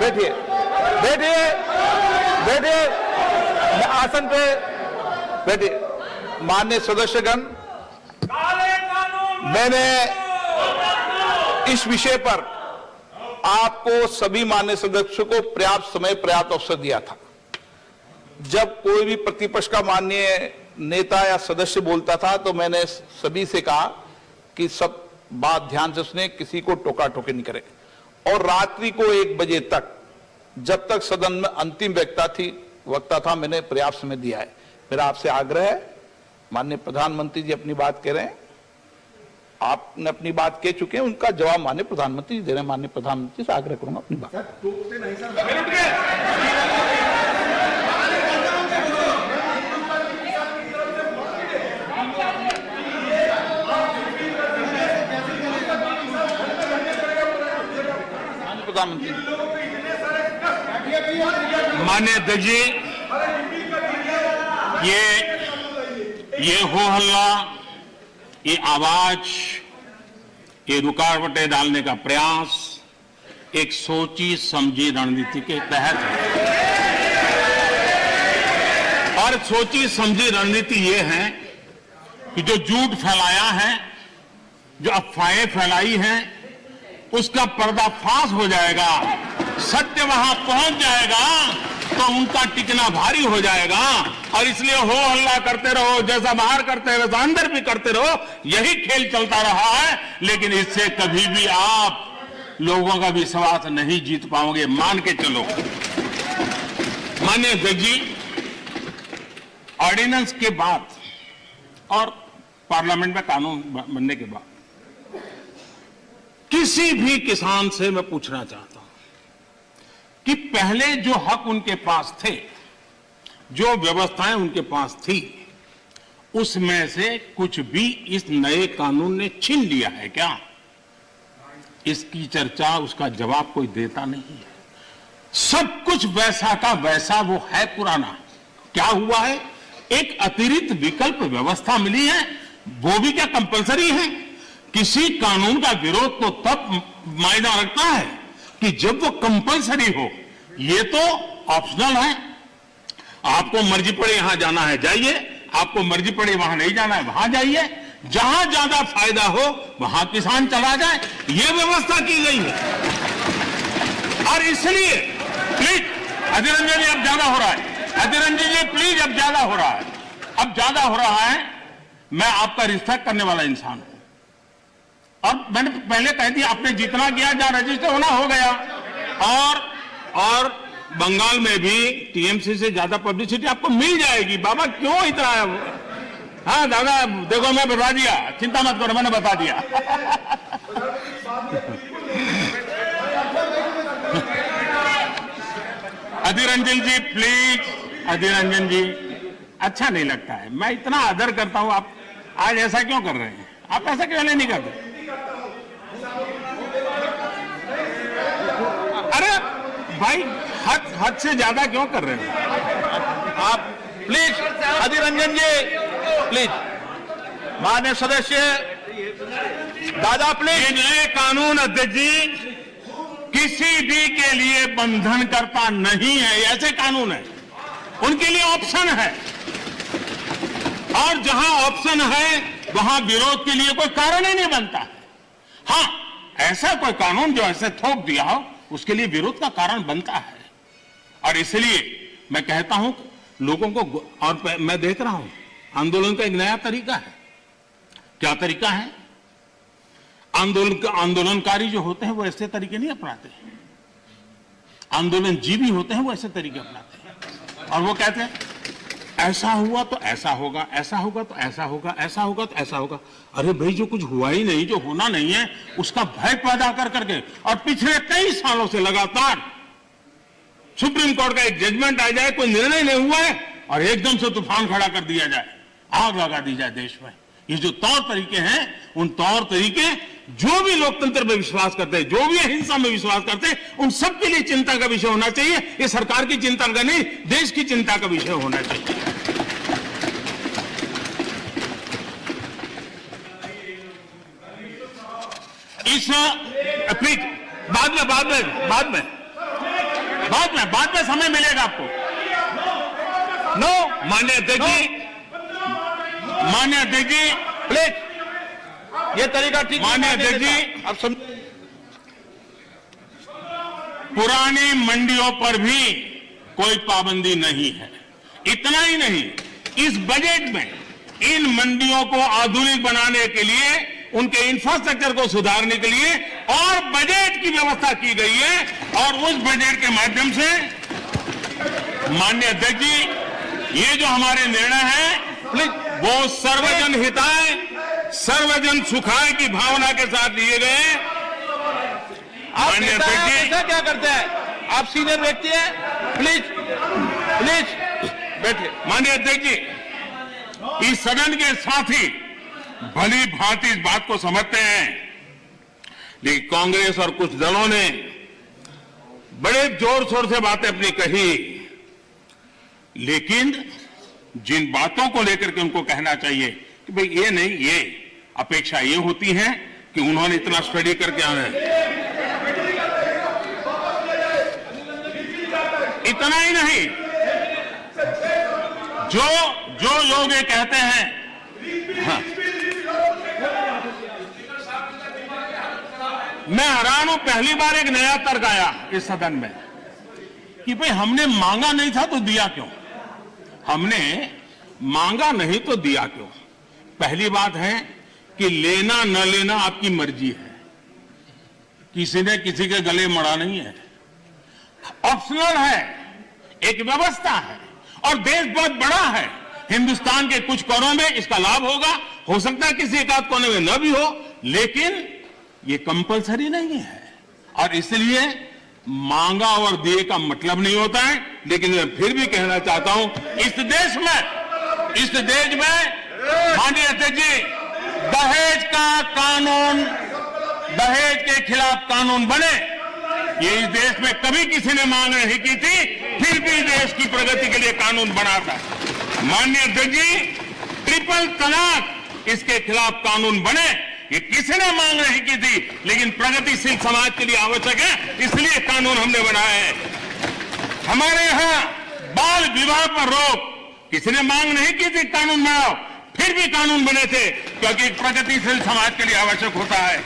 बैठिए बैठिए बैठिए, आसन पे बैठिए। माननीय सदस्यगण, मैंने इस विषय पर आपको सभी माननीय सदस्यों को पर्याप्त समय पर्याप्त अवसर दिया था। जब कोई भी प्रतिपक्ष का माननीय नेता या सदस्य बोलता था तो मैंने सभी से कहा कि सब बात ध्यान से सुने, किसी को टोका टोकी नहीं करे। और रात्रि को 1 बजे तक, जब तक सदन में अंतिम वक्ता था, मैंने पर्याप्त समय दिया है। मेरा आपसे आग्रह है, माननीय प्रधानमंत्री जी अपनी बात कह रहे हैं, आपने अपनी बात कह चुके हैं, उनका जवाब माननीय प्रधानमंत्री जी दे रहे हैं। माननीय प्रधानमंत्री से आग्रह करूंगा अपनी बात। प्रधानमंत्री, माननीय अध्यक्ष जी, ये हो हल्ला, ये आवाज, ये रुकावटें डालने का प्रयास एक सोची समझी रणनीति के तहत है। और सोची समझी रणनीति ये है कि जो झूठ फैलाया है, जो अफवाहें फैलाई हैं, उसका पर्दाफाश हो जाएगा सत्य वहां पहुंच जाएगा तो उनका टिकना भारी हो जाएगा। और इसलिए हो हल्ला करते रहो, जैसा बाहर करते रहो वैसा अंदर भी करते रहो, यही खेल चलता रहा है। लेकिन इससे कभी भी आप लोगों का विश्वास नहीं जीत पाओगे, मान के चलो। माननीय अध्यक्ष जी, ऑर्डिनेंस के बाद और पार्लियामेंट में कानून बनने के बाद किसी भी किसान से मैं पूछना चाहता हूं कि पहले जो हक उनके पास थे, जो व्यवस्थाएं उनके पास थी, उसमें से कुछ भी इस नए कानून ने छीन लिया है क्या? इसकी चर्चा, उसका जवाब कोई देता नहीं है। सब कुछ वैसा का वैसा वो है पुराना। क्या हुआ है? एक अतिरिक्त विकल्प व्यवस्था मिली है, वो भी क्या कंपलसरी है? किसी कानून का विरोध तो तब मायना रखता है कि जब वो कंपलसरी हो। ये तो ऑप्शनल है। आपको मर्जी पड़े यहां जाना है जाइए, आपको मर्जी पड़े वहां नहीं जाना है वहां जाइए, जहां ज्यादा फायदा हो वहां किसान चला जाए, ये व्यवस्था की गई है। और इसलिए प्लीज अधीर रंजन जी, अब ज्यादा हो रहा है। अधीर रंजन जी प्लीज, अब ज्यादा हो रहा है, अब ज्यादा हो रहा है। मैं आपका रिस्पेक्ट करने वाला इंसान हूं और मैंने पहले कह दिया, आपने जितना किया, जहां रजिस्टर होना हो गया। और बंगाल में भी टीएमसी से ज्यादा पब्लिसिटी आपको मिल जाएगी। बाबा क्यों इतना है? हाँ दादा देखो, मैं बता दिया, चिंता मत करो, मैंने बता दिया। अधीर रंजन जी प्लीज, अधीर रंजन जी, अच्छा नहीं लगता है। मैं इतना आदर करता हूं, आप आज ऐसा क्यों कर रहे हैं? आप ऐसा क्यों नहीं करते? अरे भाई, हद से ज्यादा क्यों कर रहे हैं आप? Please Adhir Ranjan ji, please. माननीय सदस्य दादा प्लीज। ये नए कानून अध्यक्ष जी किसी भी के लिए बंधन करता नहीं है। ऐसे कानून है, उनके लिए ऑप्शन है, और जहां ऑप्शन है वहां विरोध के लिए कोई कारण ही नहीं बनता। हाँ, ऐसा कोई कानून जो ऐसे थोप दिया हो, उसके लिए विरोध का कारण बनता है। और इसलिए मैं कहता हूं लोगों को, और मैं देख रहा हूं आंदोलन का एक नया तरीका है। क्या तरीका है? आंदोलनकारी जो होते हैं वो ऐसे तरीके नहीं अपनाते। आंदोलन जीवी होते हैं वो ऐसे तरीके अपनाते हैं, और वो कहते हैं ऐसा हुआ तो ऐसा होगा, ऐसा होगा तो ऐसा होगा, ऐसा होगा तो ऐसा होगा। अरे भाई, जो कुछ हुआ ही नहीं, जो होना नहीं है, उसका भय पैदा कर करके, और पिछले कई सालों से लगातार सुप्रीम कोर्ट का एक जजमेंट आ जाए, कोई निर्णय नहीं हुआ है, और एकदम से तूफान खड़ा कर दिया जाए, आग लगा दी जाए देश में। ये जो तौर तरीके हैं, उन तौर तरीके जो भी लोकतंत्र में विश्वास करते हैं, जो भी अहिंसा में विश्वास करते हैं, उन सबके लिए चिंता का विषय होना चाहिए। ये सरकार की चिंता का नहीं, देश की चिंता का विषय होना चाहिए। इस प्लीज बाद में समय मिलेगा आपको। नो, माननीय अध्यक्ष जी, माननीय अध्यक्ष जी प्लीज, ये तरीका ठीक। माननीय अध्यक्ष जी, अब समझ, पुरानी मंडियों पर भी कोई पाबंदी नहीं है। इतना ही नहीं, इस बजट में इन मंडियों को आधुनिक बनाने के लिए, उनके इंफ्रास्ट्रक्चर को सुधारने के लिए और बजट की व्यवस्था की गई है। और उस बजट के माध्यम से माननीय अध्यक्ष जी, ये जो हमारे निर्णय हैं वो सर्वजन हिताय, सर्वजन सुखाय की भावना के साथ लिए गए। माननीय अध्यक्ष जी, ऐसा क्या करते हैं? आप सीनियर व्यक्ति हैं, प्लीज प्लीज बैठिए। माननीय अध्यक्ष जी, इस सदन के साथी भली भांति इस बात को समझते हैं, लेकिन कांग्रेस और कुछ दलों ने बड़े जोर शोर से बातें अपनी कही, लेकिन जिन बातों को लेकर के उनको कहना चाहिए कि भाई ये नहीं, ये अपेक्षा ये होती है कि उन्होंने इतना स्टडी करके आना है। इतना ही नहीं, जो लोग ये कहते हैं, हाँ, मैं हैरान हूं, पहली बार एक नया तर्क आया इस सदन में कि भाई हमने मांगा नहीं था तो दिया क्यों? हमने मांगा नहीं तो दिया क्यों? पहली बात है कि लेना न लेना आपकी मर्जी है, किसी ने किसी के गले मड़ा नहीं है, ऑप्शनल है, एक व्यवस्था है और देश बहुत बड़ा है। हिंदुस्तान के कुछ कोनों में इसका लाभ होगा, हो सकता है किसी एक आध कोने में न भी हो, लेकिन ये कंपलसरी नहीं है और इसलिए मांगा और दिए का मतलब नहीं होता है। लेकिन मैं फिर भी कहना चाहता हूं, इस देश में माननीय अध्यक्ष जी, दहेज का कानून, दहेज के खिलाफ कानून बने, ये इस देश में कभी किसी ने मांग नहीं की थी, फिर भी देश की प्रगति के लिए कानून बना था। माननीय अध्यक्ष जी, ट्रिपल तलाक, इसके खिलाफ कानून बने, ये किसी ने मांग नहीं की थी, लेकिन प्रगतिशील समाज के लिए आवश्यक है, इसलिए कानून हमने बनाया है। हमारे यहां बाल विवाह पर रोक, किसी ने मांग नहीं की थी कानून बनाओ, फिर भी कानून बने थे, क्योंकि प्रगतिशील समाज के लिए आवश्यक होता है।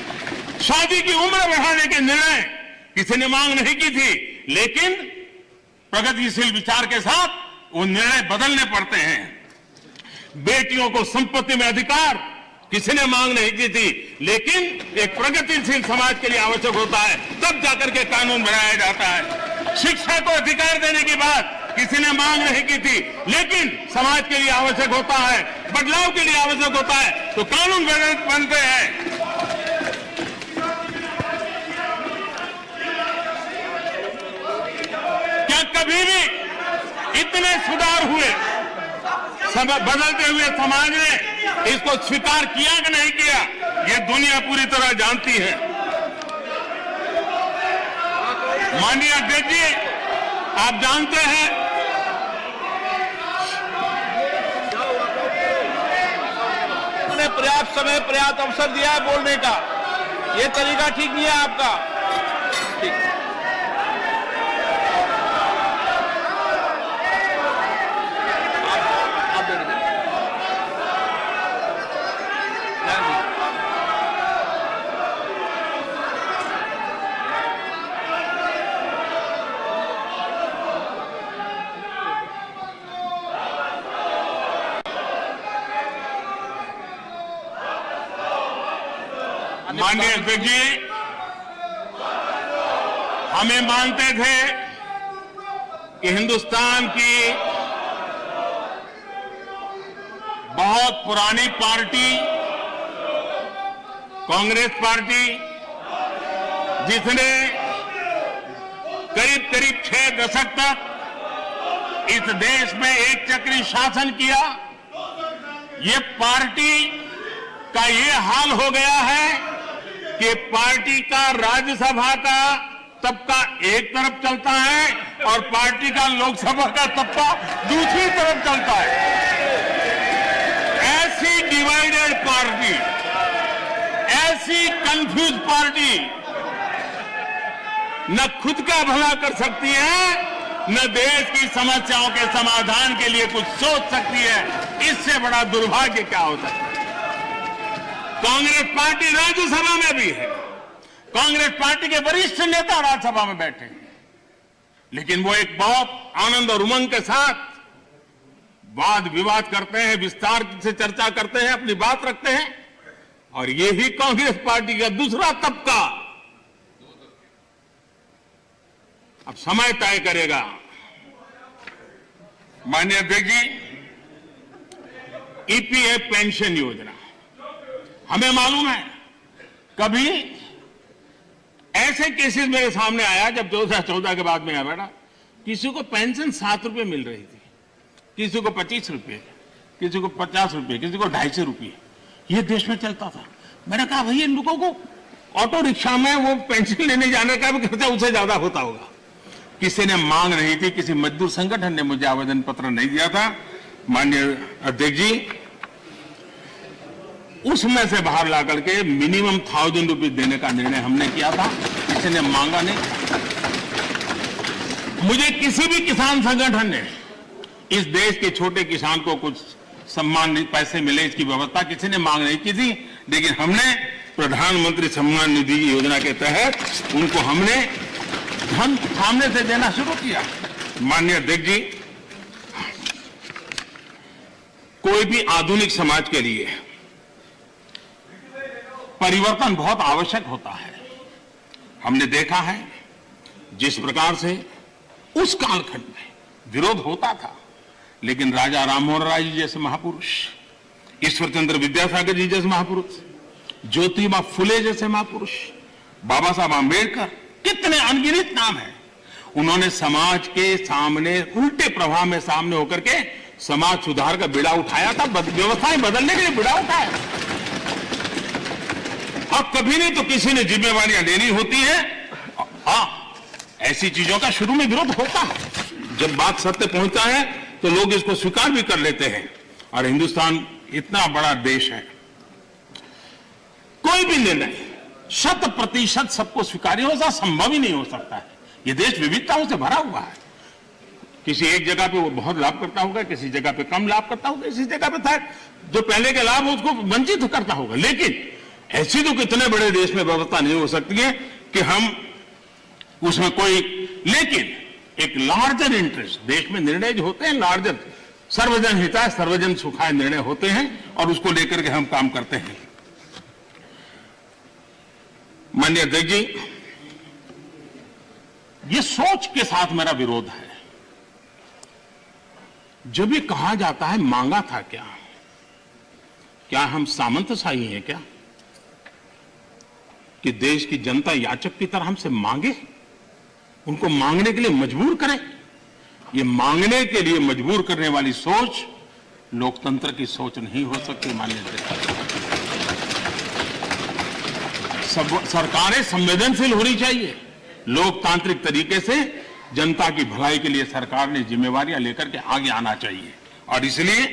शादी की उम्र बढ़ाने के निर्णय किसी ने मांग नहीं की थी, लेकिन प्रगतिशील विचार के साथ वो निर्णय बदलने पड़ते हैं। बेटियों को संपत्ति में अधिकार किसी ने मांग नहीं की थी, लेकिन एक प्रगतिशील समाज के लिए आवश्यक होता है, तब जाकर के कानून बनाया जाता है। शिक्षा को अधिकार देने की बात किसी ने मांग नहीं की थी, लेकिन समाज के लिए आवश्यक होता है, बदलाव के लिए आवश्यक होता है, तो कानून बनते हैं। क्या कभी भी इतने सुधार हुए, बदलते हुए समाज ने इसको स्वीकार किया कि नहीं किया, ये दुनिया पूरी तरह जानती है। माननीय अध्यक्ष जी, आप जानते हैं उन्होंने पर्याप्त समय, पर्याप्त अवसर दिया है बोलने का, ये तरीका ठीक नहीं है आपका। ठीक, माननीय अध्यक्ष जी, हमें मानते थे कि हिंदुस्तान की बहुत पुरानी पार्टी कांग्रेस पार्टी, जिसने करीब करीब 6 दशक तक इस देश में एक चक्री शासन किया, ये पार्टी का ये हाल हो गया है कि पार्टी का राज्यसभा का तबका एक तरफ चलता है और पार्टी का लोकसभा का तबका दूसरी तरफ चलता है। ऐसी डिवाइडेड पार्टी, ऐसी कंफ्यूज पार्टी न खुद का भला कर सकती है, न देश की समस्याओं के समाधान के लिए कुछ सोच सकती है। इससे बड़ा दुर्भाग्य क्या हो सकता है? कांग्रेस पार्टी राज्यसभा में भी है, कांग्रेस पार्टी के वरिष्ठ नेता राज्यसभा में बैठे हैं, लेकिन वो एक बहुत आनंद और उमंग के साथ वाद विवाद करते हैं, विस्तार से चर्चा करते हैं, अपनी बात रखते हैं। और यही कांग्रेस पार्टी का दूसरा तबका अब समय तय करेगा। माननीय अध्यक्ष जी, ईपीएफ पेंशन योजना, हमें मालूम है कभी ऐसे केसेस मेरे सामने आया जब 2014 के बाद में आया, बेटा किसी को पेंशन 7 रुपए मिल रही थी, किसी को 25 रुपए, किसी को 50 रुपए, किसी को 250 रुपए, ये देश में चलता था। मैंने कहा भाई इन लोगों को ऑटो रिक्शा में वो पेंशन लेने जाने का भी खर्चा उससे ज्यादा होता होगा। किसी ने मांग नहीं थी, किसी मजदूर संगठन ने मुझे आवेदन पत्र नहीं दिया था। माननीय अध्यक्ष जी, उसमें से बाहर ला करके मिनिमम 1000 रुपए देने का निर्णय हमने किया था, किसी ने मांगा नहीं। मुझे किसी भी किसान संगठन ने इस देश के छोटे किसान को कुछ सम्मान पैसे मिले इसकी व्यवस्था किसी ने मांग नहीं की थी, लेकिन हमने प्रधानमंत्री सम्मान निधि योजना के तहत उनको हमने धन सामने से देना शुरू किया। माननीय अध्यक्ष जी, कोई भी आधुनिक समाज के लिए परिवर्तन बहुत आवश्यक होता है। हमने देखा है जिस प्रकार से उस कालखंड में विरोध होता था, लेकिन राजा राममोहन राय जी जैसे महापुरुष, ईश्वरचंद्र विद्यासागर जी जैसे महापुरुष, ज्योतिबा फुले जैसे महापुरुष, बाबा साहब आंबेडकर, कितने अनगिनत नाम हैं। उन्होंने समाज के सामने उल्टे प्रभाव में सामने होकर के समाज सुधार का बीड़ा उठाया था, व्यवस्थाएं बदलने के लिए बीड़ा उठाया। अब कभी नहीं तो किसी ने जिम्मेवारियां लेनी होती है। ऐसी चीजों का शुरू में विरोध होता है, जब बात सत्य पहुंचता है तो लोग इसको स्वीकार भी कर लेते हैं। और हिंदुस्तान इतना बड़ा देश है, कोई भी निर्णय 100% सबको स्वीकार्य हो संभव ही नहीं हो सकता है। यह देश विविधताओं से भरा हुआ है। किसी एक जगह पे वो बहुत लाभ करता होगा, किसी जगह पे कम लाभ करता होगा, किसी जगह पे था जो पहले के लाभ उसको वंचित करता होगा। लेकिन ऐसी तो कितने बड़े देश में व्यवस्था नहीं हो सकती है कि हम उसमें कोई, लेकिन एक लार्जर इंटरेस्ट, देश में निर्णय जो होते हैं लार्जर, सर्वजन हिताय सर्वजन सुखाय निर्णय होते हैं और उसको लेकर के हम काम करते हैं। माननीय अध्यक्ष जी, ये सोच के साथ मेरा विरोध है। जब ये कहा जाता है मांगा था क्या हम सामंतशाही हैं क्या कि देश की जनता याचक की तरह हमसे मांगे, उनको मांगने के लिए मजबूर करें? ये मांगने के लिए मजबूर करने वाली सोच लोकतंत्र की सोच नहीं हो सकती। माननीय अध्यक्ष, सरकारें संवेदनशील होनी चाहिए। लोकतांत्रिक तरीके से जनता की भलाई के लिए सरकार ने जिम्मेवारियां लेकर के आगे आना चाहिए। और इसलिए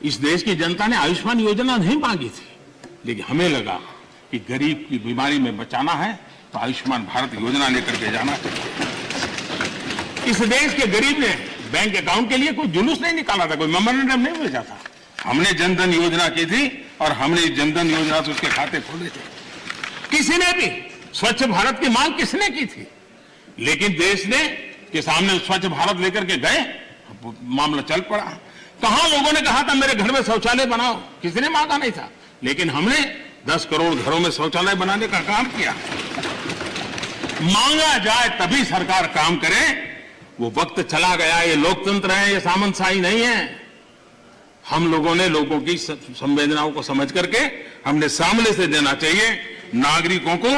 इस देश की जनता ने आयुष्मान योजना नहीं मांगी थी, लेकिन हमें लगा कि गरीब की बीमारी में बचाना है तो आयुष्मान भारत योजना लेकर के जाना चाहिए। इस देश के गरीब ने बैंक अकाउंट के लिए कोई जुलूस नहीं निकाला था, कोई मेमोरेंडम नहीं भेजा था। हमने जनधन योजना की थी और हमने जनधन योजना से उसके खाते खोले थे। किसी ने भी स्वच्छ भारत की मांग किसने की थी? लेकिन देश ने के सामने स्वच्छ भारत लेकर के गए, मामला चल पड़ा। कहां लोगों ने कहा था मेरे घर में शौचालय बनाओ? किसी ने मांगा नहीं था, लेकिन हमने 10 करोड़ घरों में शौचालय बनाने का काम किया। मांगा जाए तभी सरकार काम करे, वो वक्त चला गया। ये लोकतंत्र है, ये सामंतशाही नहीं है। हम लोगों ने लोगों की संवेदनाओं को समझ करके हमने सामने से देना चाहिए। नागरिकों को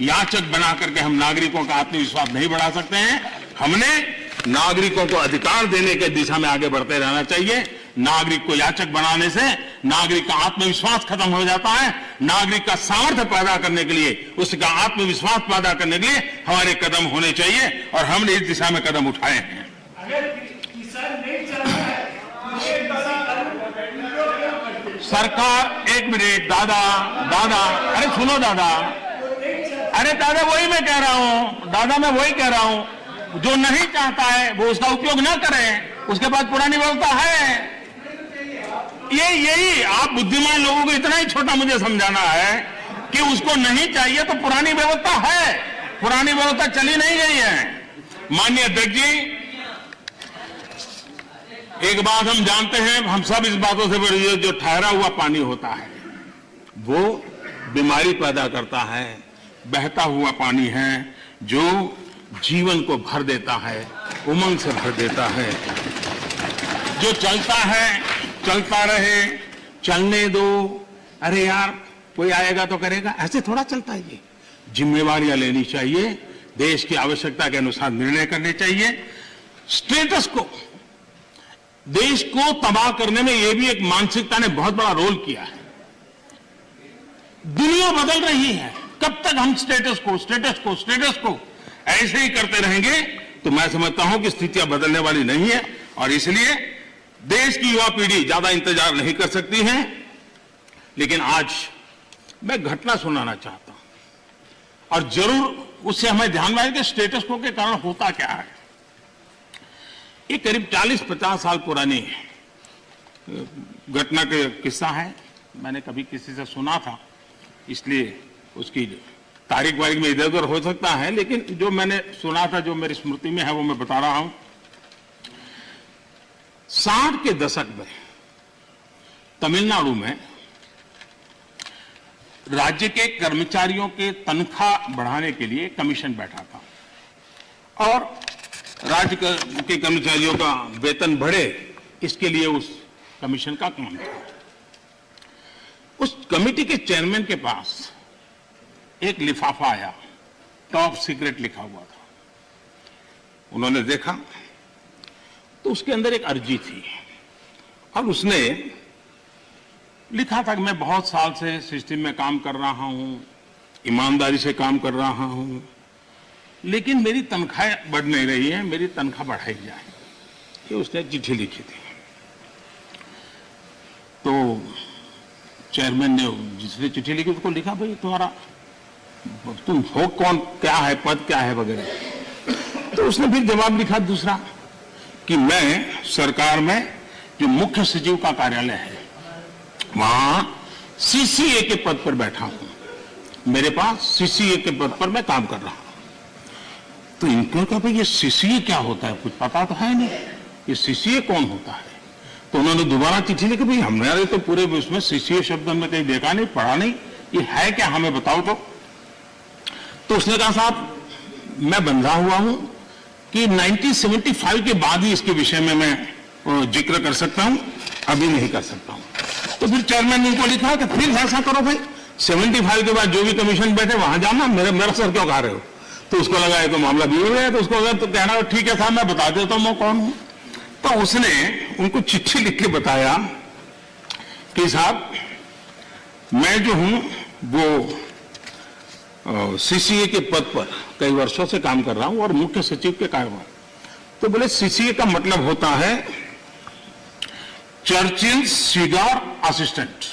याचक बना करके हम नागरिकों का आत्मविश्वास नहीं बढ़ा सकते हैं। हमने नागरिकों को अधिकार देने के दिशा में आगे बढ़ते रहना चाहिए। नागरिक को याचक बनाने से नागरिक का आत्मविश्वास खत्म हो जाता है। नागरिक का सामर्थ्य पैदा करने के लिए, उसका आत्मविश्वास पैदा करने के लिए हमारे कदम होने चाहिए और हमने इस दिशा में कदम उठाए हैं। सरकार, एक मिनट दादा, अरे सुनो दादा, अरे दादा वही मैं कह रहा हूं, दादा मैं वही कह रहा हूं, जो नहीं चाहता है वो उसका उपयोग ना करें, उसके पास पुरानी व्यवस्था है। यही आप बुद्धिमान लोगों को इतना ही छोटा मुझे समझाना है कि उसको नहीं चाहिए तो पुरानी व्यवस्था है, पुरानी व्यवस्था चली नहीं गई है। माननीय अध्यक्ष जी, एक बात हम जानते हैं, हम सब इस बातों से बड़ी, जो ठहरा हुआ पानी होता है वो बीमारी पैदा करता है। बहता हुआ पानी है जो जीवन को भर देता है, उमंग से भर देता है। जो चलता है चलता रहे, चलने दो, अरे यार कोई आएगा तो करेगा, ऐसे थोड़ा चलता है। ये जिम्मेवारियां लेनी चाहिए, देश की आवश्यकता के अनुसार निर्णय करने चाहिए। स्टेटस को, देश को तबाह करने में यह भी एक मानसिकता ने बहुत बड़ा रोल किया है। दुनिया बदल रही है, कब तक हम स्टेटस को ऐसे ही करते रहेंगे तो मैं समझता हूं कि स्थितियां बदलने वाली नहीं है। और इसलिए देश की युवा पीढ़ी ज्यादा इंतजार नहीं कर सकती है। लेकिन आज मैं घटना सुनाना चाहता हूं और जरूर उससे हमें ध्यान में आए कि स्टेटस को के कारण होता क्या है। ये करीब 40-50 साल पुरानी घटना का किस्सा है। मैंने कभी किसी से सुना था इसलिए उसकी तारीख वारीख में इधर उधर हो सकता है, लेकिन जो मैंने सुना था, जो मेरी स्मृति में है, वो मैं बता रहा हूं। 60 के दशक में तमिलनाडु में राज्य के कर्मचारियों के तनख्वाह बढ़ाने के लिए कमीशन बैठा था और राज्य के कर्मचारियों का वेतन बढ़े, इसके लिए उस कमीशन का काम था। उस कमेटी के चेयरमैन के पास एक लिफाफा आया, टॉप सीक्रेट लिखा हुआ था। उन्होंने देखा तो उसके अंदर एक अर्जी थी और उसने लिखा था कि मैं बहुत साल से सिस्टम में काम कर रहा हूं, ईमानदारी से काम कर रहा हूं, लेकिन मेरी तनख्वाह बढ़ नहीं रही है, मेरी तनख्वाह बढ़ाई जाए। ये उसने चिट्ठी लिखी थी। तो चेयरमैन ने जिसने चिट्ठी लिखी उसको लिखा, भाई तुम हो कौन, क्या है पद, क्या है वगैरह। तो उसने फिर जवाब लिखा दूसरा कि मैं सरकार में जो मुख्य सचिव का कार्यालय है वहां सीसीए के पद पर बैठा हूं, मेरे पास सीसीए के पद पर मैं काम कर रहा हूं। तो इनको कहा, भाई ये सीसीए क्या होता है, कुछ पता तो है नहीं, ये सीसीए कौन होता है। तो उन्होंने दोबारा चिट्ठी लिखी, भाई हमने तो पूरे उसमें सीसीए शब्द हमने कहीं देखा नहीं, पढ़ा नहीं, ये है क्या, हमें बताओ। तो उसने कहा, साहब मैं बंधा हुआ हूं कि 1975 के बाद ही इसके विषय में मैं जिक्र कर सकता हूं, अभी नहीं कर सकता हूं। तो फिर चेयरमैन ने इनको लिखा कि फिर ऐसा करो भाई, 75 के बाद जो भी कमीशन बैठे वहां जाना, मेरा सर क्यों खा रहे हो। तो उसको लगा ये तो मामला बिगड़ गया। तो उसको लगा तो कहना ठीक है साहब, मैं बता देता हूं मैं कौन हूं। तो उसने उनको चिट्ठी लिख के बताया कि साहब मैं जो हूं वो सीसीए के पद पर कई वर्षों से काम कर रहा हूं और मुख्य सचिव के कार्यभार। तो बोले सीसीए का मतलब होता है Churchill cigar assistant,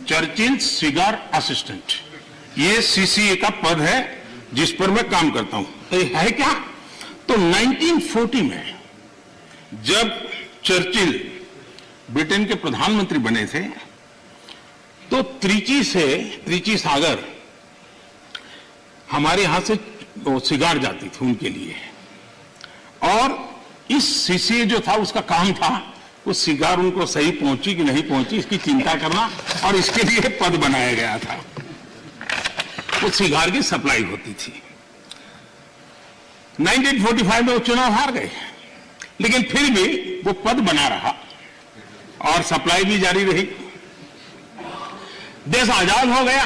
Churchill cigar assistant, ये सीसीए का पद है जिस पर मैं काम करता हूं। तो है क्या, तो 1940 में जब चर्चिल ब्रिटेन के प्रधानमंत्री बने थे तो त्रिची सागर हमारे यहां से सिगार जाती थी उनके लिए, और इस सीसीए जो था उसका काम था वो सिगार उनको सही पहुंची कि नहीं पहुंची इसकी चिंता करना, और इसके लिए पद बनाया गया था। वो सिगार की सप्लाई होती थी। 1945 में वो चुनाव हार गए, लेकिन फिर भी वो पद बना रहा और सप्लाई भी जारी रही। देश आजाद हो गया।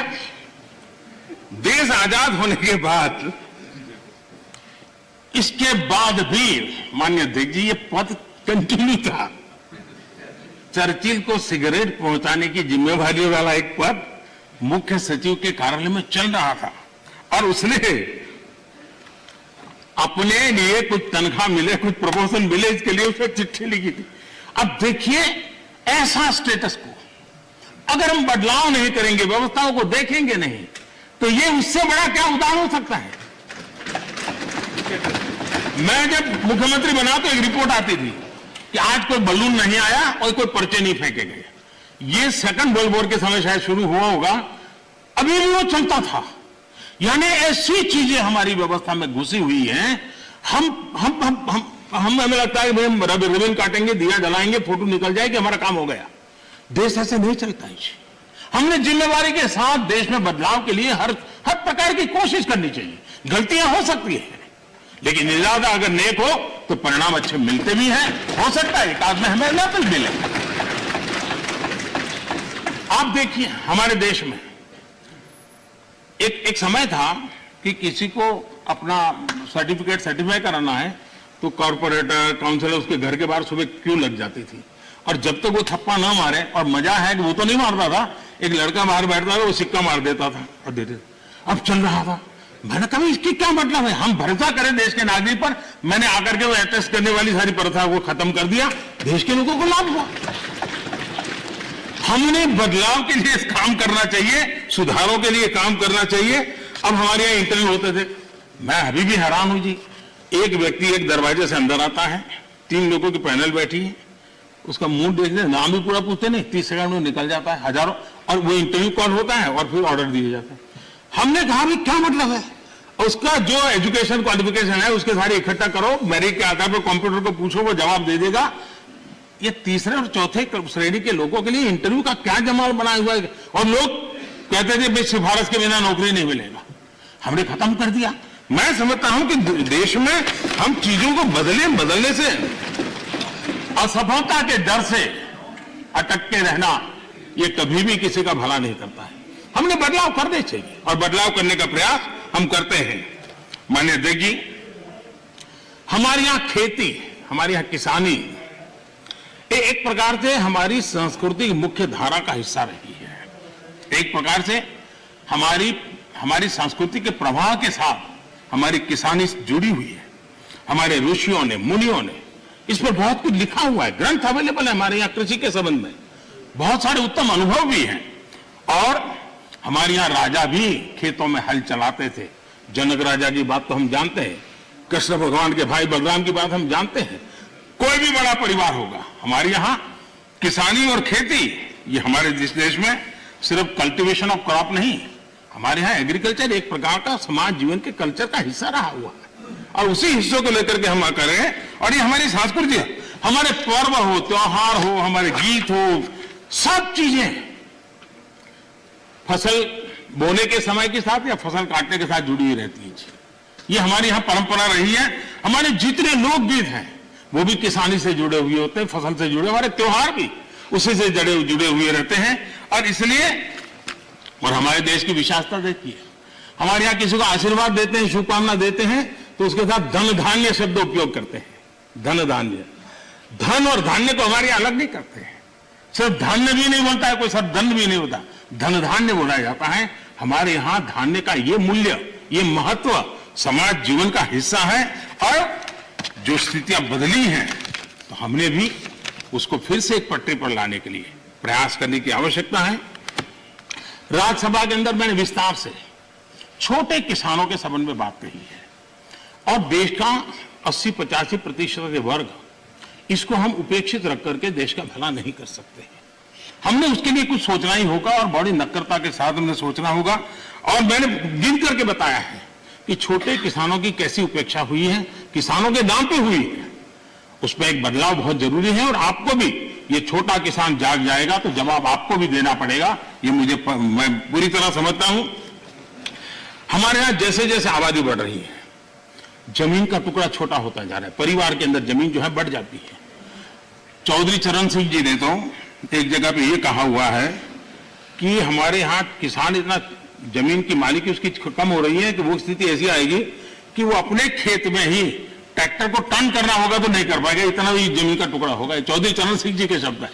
देश आजाद होने के बाद इसके बाद भी माननीय अध्यक्ष जी ये पद कंटिन्यू था। चर्चिल को सिगरेट पहुंचाने की जिम्मेवारी वाला एक पद मुख्य सचिव के कार्यालय में चल रहा था, और उसने अपने लिए कुछ तनख्वाह मिले, कुछ प्रमोशन मिले, इसके लिए उसने चिट्ठी लिखी थी। अब देखिए ऐसा स्टेटस को अगर हम बदलाव नहीं करेंगे, व्यवस्थाओं को देखेंगे नहीं, तो ये उससे बड़ा क्या उदाहरण हो सकता है। मैं जब मुख्यमंत्री बना तो एक रिपोर्ट आती थी कि आज कोई बलून नहीं आया और कोई पर्चे नहीं फेंके गए। ये सेकंड वर्ल्ड वॉर के समय शायद शुरू हुआ होगा, अभी भी वो चलता था। यानी ऐसी चीजें हमारी व्यवस्था में घुसी हुई हैं। हमें लगता है कि हम रिबन काटेंगे, दिया जलाएंगे, फोटो निकल जाएगी, हमारा काम हो गया। देश ऐसे नहीं चलता है। हमने जिम्मेवारी के साथ देश में बदलाव के लिए हर प्रकार की कोशिश करनी चाहिए। गलतियां हो सकती है, लेकिन इरादा अगर नेक हो तो परिणाम अच्छे मिलते भी हैं। हो सकता है एक आध में हमें ना कुछ मिले। आप देखिए हमारे देश में एक समय था कि किसी को अपना सर्टिफाई कराना है तो कॉर्पोरेटर, काउंसिलर उसके घर के बाहर सुबह क्यों लग जाती थी, और जब तक वो थप्पा ना मारे, और मजा है कि वो तो नहीं मारता था, एक लड़का बाहर बैठता था वो सिक्का मार देता था और देते। अब चल रहा था, मैंने कहा इसकी क्या मतलब है, हम भरोसा करें देश के नागरिक पर। मैंने आकर के वो अटेस्ट करने वाली सारी प्रथा को खत्म कर दिया, देश के लोगों को लाभ हुआ। हमने बदलाव के लिए काम करना चाहिए, सुधारों के लिए काम करना चाहिए। अब हमारे यहाँ इंटरव्यू होते थे, मैं अभी भी हैरान हूं जी। एक व्यक्ति एक दरवाजे से अंदर आता है, 3 लोगों की पैनल बैठी है, उसका मुंह देखने, नाम भी पूरा पूछते नहीं, 30 सेकंड में निकल जाता है हजारों, और वो इंटरव्यू कॉल होता है और फिर ऑर्डर दिए जाते हैं। हमने कहा भाई क्या मतलब है, उसका जो एजुकेशन क्वालिफिकेशन है उसके सारे इकट्ठा करो, मेरिट के आधार पर कंप्यूटर को पूछो, वो जवाब दे देगा। ये तीसरे और चौथे श्रेणी के लोगों के लिए इंटरव्यू का क्या जमाल बना हुआ है, और लोग कहते थे भाई सिफारिश के बिना नौकरी नहीं मिलेगा। हमने खत्म कर दिया। मैं समझता हूं कि देश में हम चीजों को बदलने से, असफलता के डर से अटक के रहना, ये कभी भी किसी का भला नहीं करता है। हमने बदलाव करने चाहिए और बदलाव करने का प्रयास हम करते हैं। माननीय अध्यक्ष जी, हमारे यहां खेती, हमारे यहां किसानी एक प्रकार से हमारी संस्कृति की मुख्य धारा का हिस्सा रही है। एक प्रकार से हमारी संस्कृति के प्रवाह के साथ हमारी किसानी जुड़ी हुई है। हमारे ऋषियों ने, मुनियों ने इस पर बहुत कुछ लिखा हुआ है, ग्रंथ अवेलेबल है हमारे यहाँ कृषि के संबंध में, बहुत सारे उत्तम अनुभव भी हैं। और हमारे यहाँ राजा भी खेतों में हल चलाते थे। जनक राजा की बात तो हम जानते हैं, कृष्ण भगवान के भाई बलराम की बात हम जानते हैं। कोई भी बड़ा परिवार होगा, हमारे यहाँ किसानी और खेती, ये हमारे देश में सिर्फ कल्टीवेशन ऑफ क्रॉप नहीं, हमारे यहाँ एग्रीकल्चर एक प्रकार का समाज जीवन के कल्चर का हिस्सा रहा हुआ है, और उसी हिस्सों को लेकर के हम करें। और ये हमारी संस्कृति है, हमारे पर्व हो, त्योहार हो, हमारे गीत हो, सब चीजें फसल बोने के समय के साथ या फसल काटने के साथ जुड़ी हुई रहती है। ये हमारी यहाँ परंपरा रही है। हमारे जितने लोकगीत हैं वो भी किसानी से जुड़े हुए होते हैं, फसल से जुड़े। हमारे त्योहार भी उसी से जुड़े हुए रहते हैं। और इसलिए, और हमारे देश की विशेषता देखिए, हमारे यहाँ किसी को आशीर्वाद देते हैं, शुभकामना देते हैं, तो उसके साथ धन धान्य शब्द उपयोग करते हैं। धन धान्य, धन और धान्य को हमारे यहाँ अलग नहीं करते हैं। सिर्फ धान्य भी नहीं बोलता है कोई, सिर्फ धन भी नहीं होता, धन धान्य बोला जाता है। हमारे यहाँ धान्य का ये मूल्य, ये महत्व समाज जीवन का हिस्सा है। और जो स्थितियां बदली हैं, तो हमने भी उसको फिर से एक पटरी पर लाने के लिए प्रयास करने की आवश्यकता है। राज्यसभा के अंदर मैंने विस्तार से छोटे किसानों के संबंध में बात कही है, और देश का 80-85% वर्ग, इसको हम उपेक्षित रख करके देश का भला नहीं कर सकते। हमने उसके लिए कुछ सोचना ही होगा, और बड़ी नक्करता के साथ हमने सोचना होगा। और मैंने गिन करके बताया है कि छोटे किसानों की कैसी उपेक्षा हुई है, किसानों के नाम पे हुई है। उसमें एक बदलाव बहुत जरूरी है। और आपको भी, ये छोटा किसान जाग जाएगा तो जवाब आपको भी देना पड़ेगा, ये मैं पूरी तरह समझता हूं। हमारे यहां जैसे जैसे आबादी बढ़ रही है, जमीन का टुकड़ा छोटा होता जा रहा है, परिवार के अंदर जमीन जो है बढ़ जाती है। चौधरी चरण सिंह जी ने तो एक जगह पे ये कहा हुआ है कि हमारे यहाँ किसान इतना जमीन की मालिकी उसकी कम हो रही है कि वो स्थिति ऐसी आएगी कि वो अपने खेत में ही ट्रैक्टर को टर्न करना होगा तो नहीं कर पाएगा, इतना ही जमीन का टुकड़ा होगा। चौधरी चरण सिंह जी के शब्द है।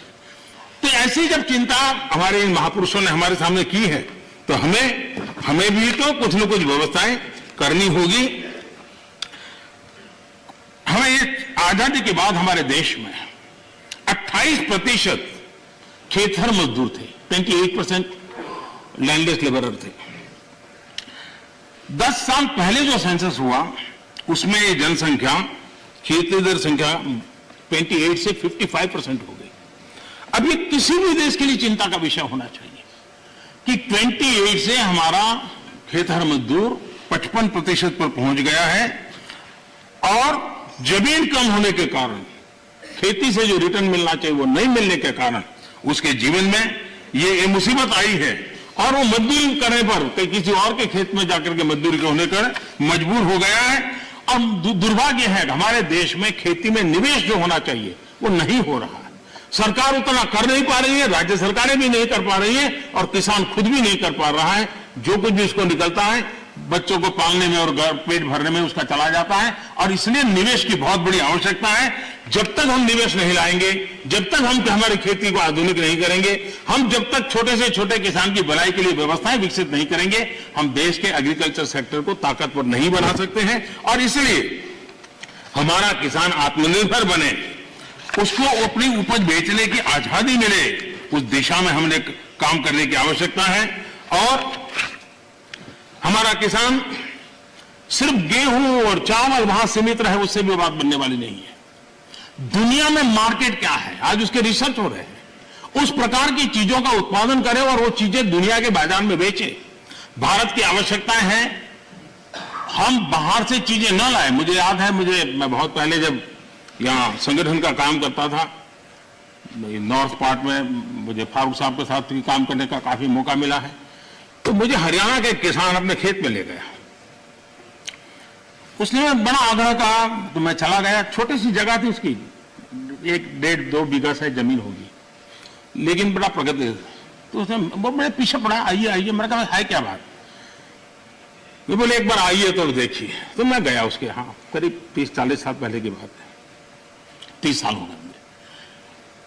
तो ऐसी जब चिंता हमारे इन महापुरुषों ने हमारे सामने की है, तो हमें भी तो कुछ न कुछ व्यवस्थाएं करनी होगी। हमें आजादी के बाद हमारे देश में 28% खेतर मजदूर थे, 28% लैंडलेस लेबरर थे। 10 साल पहले जो सेंसस हुआ उसमें ये जनसंख्या, खेती दर संख्या 28 से 55% हो गई। अब ये किसी भी देश के लिए चिंता का विषय होना चाहिए कि 28 से हमारा खेतर मजदूर 55% पर पहुंच गया है, और जमीन कम होने के कारण, खेती से जो रिटर्न मिलना चाहिए वो नहीं मिलने के कारण उसके जीवन में ये मुसीबत आई है। और वो मजदूरी करने पर, कहीं किसी और के खेत में जाकर के मजदूरी होने कर मजबूर हो गया है। और दुर्भाग्य है कि हमारे देश में खेती में निवेश जो होना चाहिए वो नहीं हो रहा है। सरकार उतना कर नहीं पा रही है, राज्य सरकारें भी नहीं कर पा रही है, और किसान खुद भी नहीं कर पा रहा है। जो कुछ भी उसको निकलता है बच्चों को पालने में और पेट भरने में उसका चला जाता है। और इसलिए निवेश की बहुत बड़ी आवश्यकता है। जब तक हम निवेश नहीं लाएंगे, जब तक हम हमारी खेती को आधुनिक नहीं करेंगे, हम जब तक छोटे से छोटे किसान की भलाई के लिए व्यवस्थाएं विकसित नहीं करेंगे, हम देश के एग्रीकल्चर सेक्टर को ताकतवर नहीं बना सकते हैं। और इसलिए हमारा किसान आत्मनिर्भर बने, उसको अपनी उपज बेचने की आजादी मिले, उस दिशा में हमने काम करने की आवश्यकता है। और हमारा किसान सिर्फ गेहूं और चावल वहां सीमित रहे, उससे भी बात बनने वाली नहीं है। दुनिया में मार्केट क्या है, आज उसके रिसर्च हो रहे हैं, उस प्रकार की चीजों का उत्पादन करें और वो चीजें दुनिया के बाजार में बेचें। भारत की आवश्यकता है हम बाहर से चीजें न लाएं। मुझे याद है, मैं बहुत पहले जब यहां संगठन का काम करता था नॉर्थ पार्ट में, मुझे फारूक साहब के साथ भी काम करने का काफी मौका मिला है, तो मुझे हरियाणा के किसान अपने खेत में ले गया। उसने बड़ा आग्रह कहा तो मैं चला गया। छोटी सी जगह थी उसकी, 1-1.5-2 बीघा से जमीन होगी, लेकिन बड़ा प्रगति। तो उसने वो बड़े पीछे पड़ा, आइए आइए। मैंने कहा है क्या बात? वो बोले एक बार आइए तो देखिए। तो मैं गया उसके यहाँ, करीब 30-40 साल पहले की बात है, 30 साल हो गए।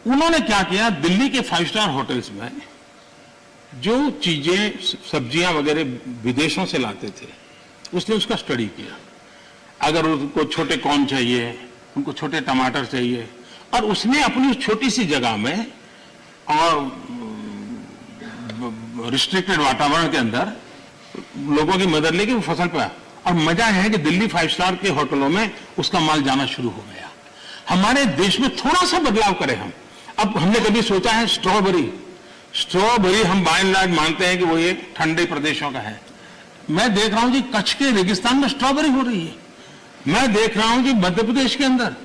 उन्होंने क्या किया, दिल्ली के 5 स्टार होटल्स में जो चीजें सब्जियां वगैरह विदेशों से लाते थे, उसने उसका स्टडी किया। अगर उनको छोटे कॉर्न चाहिए, उनको छोटे टमाटर चाहिए, और उसने अपनी उस छोटी सी जगह में और रिस्ट्रिक्टेड वातावरण के अंदर लोगों की मदद लेके वो फसल पाया। और मजा है कि दिल्ली 5 स्टार के होटलों में उसका माल जाना शुरू हो गया। हमारे देश में थोड़ा सा बदलाव करें हम। अब हमने कभी सोचा है स्ट्रॉबेरी हम बाय एंड लार्ज मानते हैं कि वो ये ठंडे प्रदेशों का है। मैं देख रहा हूं कि कच्छ के रेगिस्तान में स्ट्रॉबेरी हो रही है। मैं देख रहा हूं कि मध्य प्रदेश के अंदर,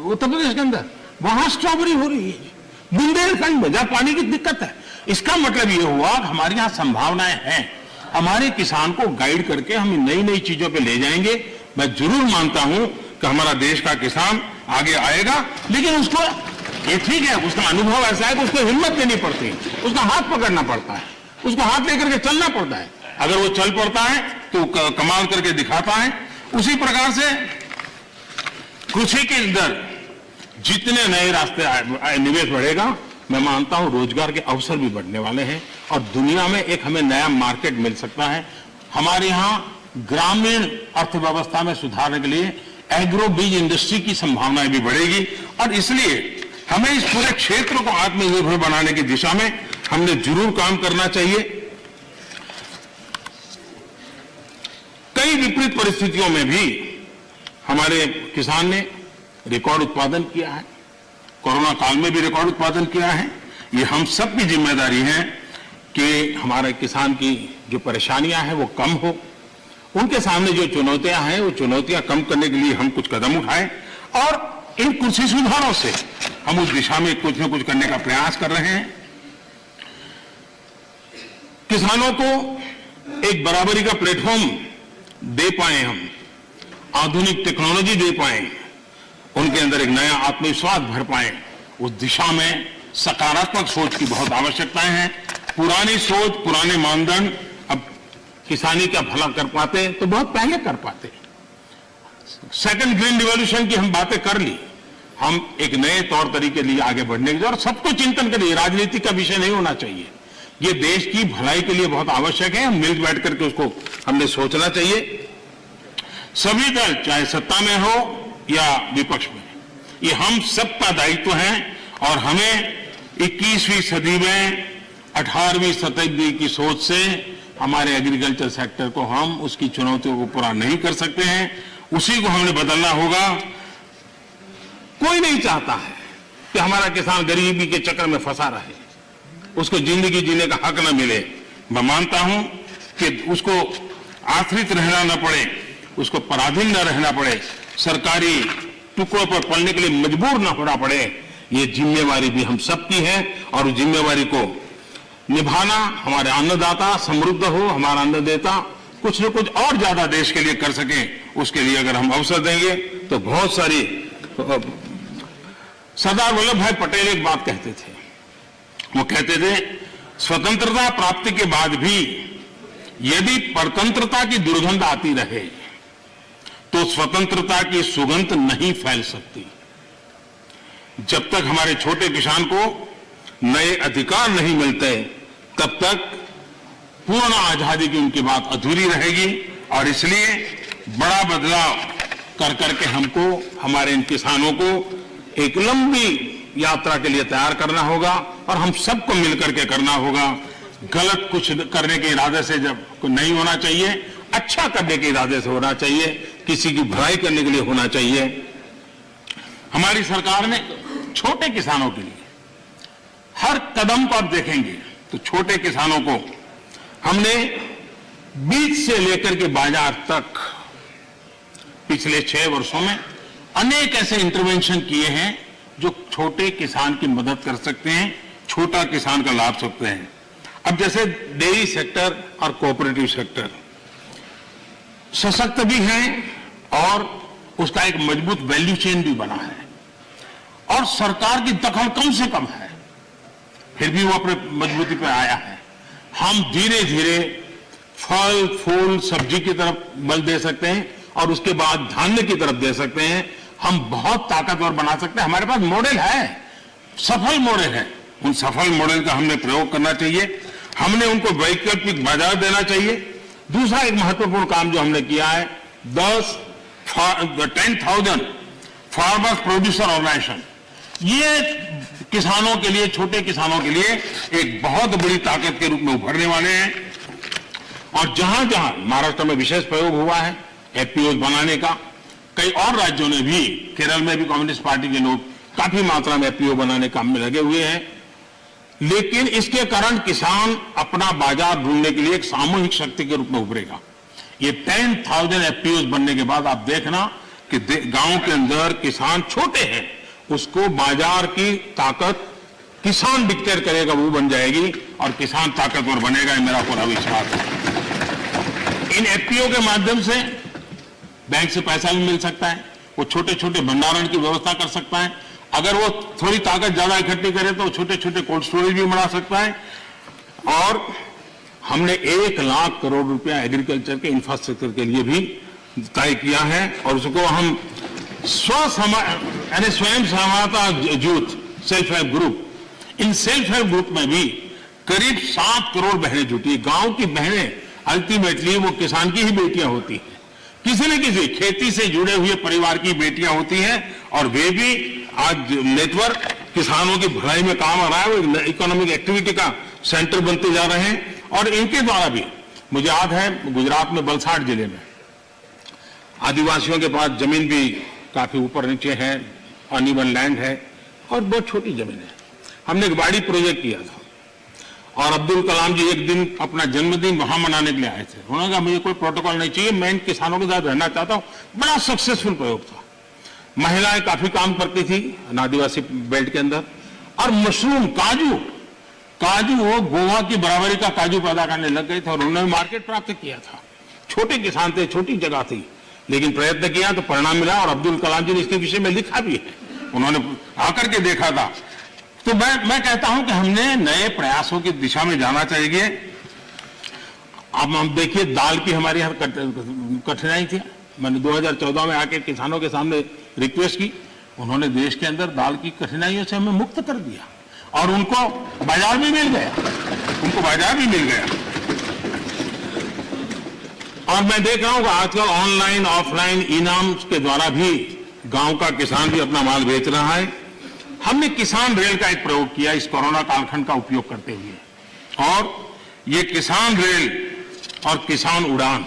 उत्तर प्रदेश के अंदर, वहां स्ट्रॉबेरी हो रही है। बुंदेलखंड में जहां पानी की दिक्कत है। इसका मतलब ये हुआ हमारे यहां संभावनाएं हैं। हमारे किसान को गाइड करके हम नई नई चीजों पे ले जाएंगे। मैं जरूर मानता हूं कि हमारा देश का किसान आगे आएगा, लेकिन उसको ये ठीक है, उसका अनुभव ऐसा है कि उसको हिम्मत देनी पड़ती है, उसका हाथ पकड़ना पड़ता है, उसको हाथ लेकर के चलना पड़ता है। अगर वो चल पड़ता है तो कमाल करके दिखाता है। उसी प्रकार से कृषि के अंदर जितने नए रास्ते निवेश बढ़ेगा, मैं मानता हूं रोजगार के अवसर भी बढ़ने वाले हैं और दुनिया में एक हमें नया मार्केट मिल सकता है। हमारे यहां ग्रामीण अर्थव्यवस्था में सुधारने के लिए एग्रो बीज इंडस्ट्री की संभावनाएं भी बढ़ेगी और इसलिए हमें इस पूरे क्षेत्र को आत्मनिर्भर बनाने की दिशा में हमने जरूर काम करना चाहिए। कई विपरीत परिस्थितियों में भी हमारे किसान ने रिकॉर्ड उत्पादन किया है। कोरोना काल में भी रिकॉर्ड उत्पादन किया है। ये हम सब की जिम्मेदारी है कि हमारे किसान की जो परेशानियां हैं वो कम हो। उनके सामने जो चुनौतियां हैं वो चुनौतियां कम करने के लिए हम कुछ कदम उठाएं और इन कृषि सुधारों से हम उस दिशा में कुछ न कुछ करने का प्रयास कर रहे हैं। किसानों को एक बराबरी का प्लेटफॉर्म दे पाए, हम आधुनिक टेक्नोलॉजी दे पाए, उनके अंदर एक नया आत्मविश्वास भर पाए, उस दिशा में सकारात्मक सोच की बहुत आवश्यकताएं हैं। पुरानी सोच, पुराने मानदंड अब किसानी का भला कर पाते तो बहुत पहले कर पाते। सेकंड ग्रीन रिवॉल्यूशन की हम बातें कर ली, हम एक नए तौर तरीके लिए आगे बढ़ने की और सबको चिंतन करिए। राजनीति का विषय नहीं होना चाहिए, ये देश की भलाई के लिए बहुत आवश्यक है। हम मिल बैठ करके उसको हमने सोचना चाहिए। सभी दल चाहे सत्ता में हो या विपक्ष में, ये हम सबका दायित्व है और हमें 21वीं सदी में 18वीं शताब्दी की सोच से हमारे एग्रीकल्चर सेक्टर को हम उसकी चुनौतियों को पूरा नहीं कर सकते हैं, उसी को हमने बदलना होगा। कोई नहीं चाहता है कि हमारा किसान गरीबी के चक्कर में फंसा रहे, उसको जिंदगी जीने का हक न मिले। मैं मानता हूं कि उसको आश्रित रहना न पड़े, उसको पराधीन न रहना पड़े, सरकारी टुकड़ों पर पलने के लिए मजबूर न होना पड़े। ये जिम्मेवारी भी हम सबकी है और उस जिम्मेवारी को निभाना, हमारे अन्नदाता समृद्ध हो, हमारा अन्नदाता कुछ न कुछ और ज्यादा देश के लिए कर सके, उसके लिए अगर हम अवसर देंगे तो बहुत सारी। सरदार वल्लभ भाई पटेल एक बात कहते थे, वो कहते थे स्वतंत्रता प्राप्ति के बाद भी यदि परतंत्रता की दुर्गंध आती रहे तो स्वतंत्रता की सुगंध नहीं फैल सकती। जब तक हमारे छोटे किसान को नए अधिकार नहीं मिलते तब तक पूर्ण आजादी की उनकी बात अधूरी रहेगी और इसलिए बड़ा बदलाव कर करके हमको हमारे इन किसानों को एक लंबी यात्रा के लिए तैयार करना होगा और हम सबको मिलकर के करना होगा। गलत कुछ करने के इरादे से जब नहीं होना चाहिए, अच्छा करने के इरादे से होना चाहिए, किसी की भलाई करने के लिए होना चाहिए। हमारी सरकार ने छोटे किसानों के लिए हर कदम को आप देखेंगे तो छोटे किसानों को हमने बीज से लेकर के बाजार तक पिछले 6 वर्षों में अनेक ऐसे इंटरवेंशन किए हैं जो छोटे किसान की मदद कर सकते हैं, छोटा किसान का लाभ सकते हैं। अब जैसे डेयरी सेक्टर और कोऑपरेटिव सेक्टर सशक्त भी है और उसका एक मजबूत वैल्यू चेन भी बना है और सरकार की दखल कम से कम है, फिर भी वो अपने मजबूती पे आया है। हम धीरे धीरे फल फूल सब्जी की तरफ बल दे सकते हैं और उसके बाद धान्य की तरफ दे सकते हैं। हम बहुत ताकतवर बना सकते हैं। हमारे पास मॉडल है, सफल मॉडल है। उन सफल मॉडल का हमने प्रयोग करना चाहिए। हमने उनको वैकल्पिक बाजार देना चाहिए। दूसरा एक महत्वपूर्ण काम जो हमने किया है 10,000 फार्मर्स प्रोड्यूसर ऑर्गेनाइजेशन, ये किसानों के लिए, छोटे किसानों के लिए एक बहुत बड़ी ताकत के रूप में उभरने वाले हैं। और जहां जहां महाराष्ट्र में विशेष प्रयोग हुआ है एफपीओ बनाने का, कई और राज्यों ने भी, केरल में भी कम्युनिस्ट पार्टी के लोग काफी मात्रा में एफपीओ बनाने काम में लगे हुए हैं। लेकिन इसके कारण किसान अपना बाजार ढूंढने के लिए एक सामूहिक शक्ति के रूप में उभरेगा। ये 10,000 एफपीओ बनने के बाद आप देखना कि गांव के अंदर किसान छोटे हैं, उसको बाजार की ताकत किसान डिक्टेयर करेगा, वो बन जाएगी और किसान ताकतवर बनेगा, ये मेरा पूरा विश्वास है। इन एफपीओ के माध्यम से बैंक से पैसा भी मिल सकता है, वो छोटे छोटे भंडारण की व्यवस्था कर सकता है। अगर वो थोड़ी ताकत ज्यादा इकट्ठी करे तो छोटे छोटे कोल्ड स्टोरेज भी बना सकता है। और हमने 1 लाख करोड़ रुपया एग्रीकल्चर के इंफ्रास्ट्रक्चर के लिए भी तय किया है और उसको हम स्वयं सहायता जूथ सेल्फ हेल्प ग्रुप, इन सेल्फ हेल्प ग्रुप में भी करीब 7 करोड़ बहनें जुटी। गांव की बहनें अल्टीमेटली वो किसान की ही बेटियां होती हैं, किसी न किसी खेती से जुड़े हुए परिवार की बेटियां होती हैं और वे भी आज नेटवर्क किसानों की भलाई में काम आ रहा है, वो इकोनॉमिक एक्टिविटी का सेंटर बनते जा रहे हैं। और इनके द्वारा भी मुझे याद है गुजरात में वलसाड जिले में आदिवासियों के पास जमीन भी काफी ऊपर नीचे है, अनइवन लैंड है और बहुत छोटी जमीन है। हमने एक बाड़ी प्रोजेक्ट किया था और अब्दुल कलाम जी एक दिन अपना जन्मदिन वहां मनाने के लिए आए थे। उन्होंने कहा मुझे कोई प्रोटोकॉल नहीं चाहिए, मैं इन किसानों के साथ रहना चाहता हूं। बड़ा सक्सेसफुल प्रयोग था। महिलाएं काफी काम करती थी आदिवासी बेल्ट के अंदर। और मशरूम, काजू वो गोवा की बराबरी का काजू पैदा करने लग गए थे और उन्होंने मार्केट प्राप्त किया था। छोटे किसान थे, छोटी जगह थी, लेकिन प्रयत्न किया तो परिणाम मिला। और अब्दुल कलाम जी ने इसके विषय में लिखा भी है, उन्होंने आकर के देखा था। तो मैं कहता हूं कि हमने नए प्रयासों की दिशा में जाना चाहिए। अब हम देखिए दाल की हमारे यहाँ कठिनाई थी। मैंने 2014 में आके किसानों के सामने रिक्वेस्ट की, उन्होंने देश के अंदर दाल की कठिनाइयों से हमें मुक्त कर दिया और उनको बाजार भी मिल गया, और मैं देख रहा हूं कि आजकल ऑनलाइन ऑफलाइन इनाम के द्वारा भी गांव का किसान भी अपना माल बेच रहा है। हमने किसान रेल का एक प्रयोग किया इस कोरोना कालखंड का उपयोग करते हुए, और ये किसान रेल और किसान उड़ान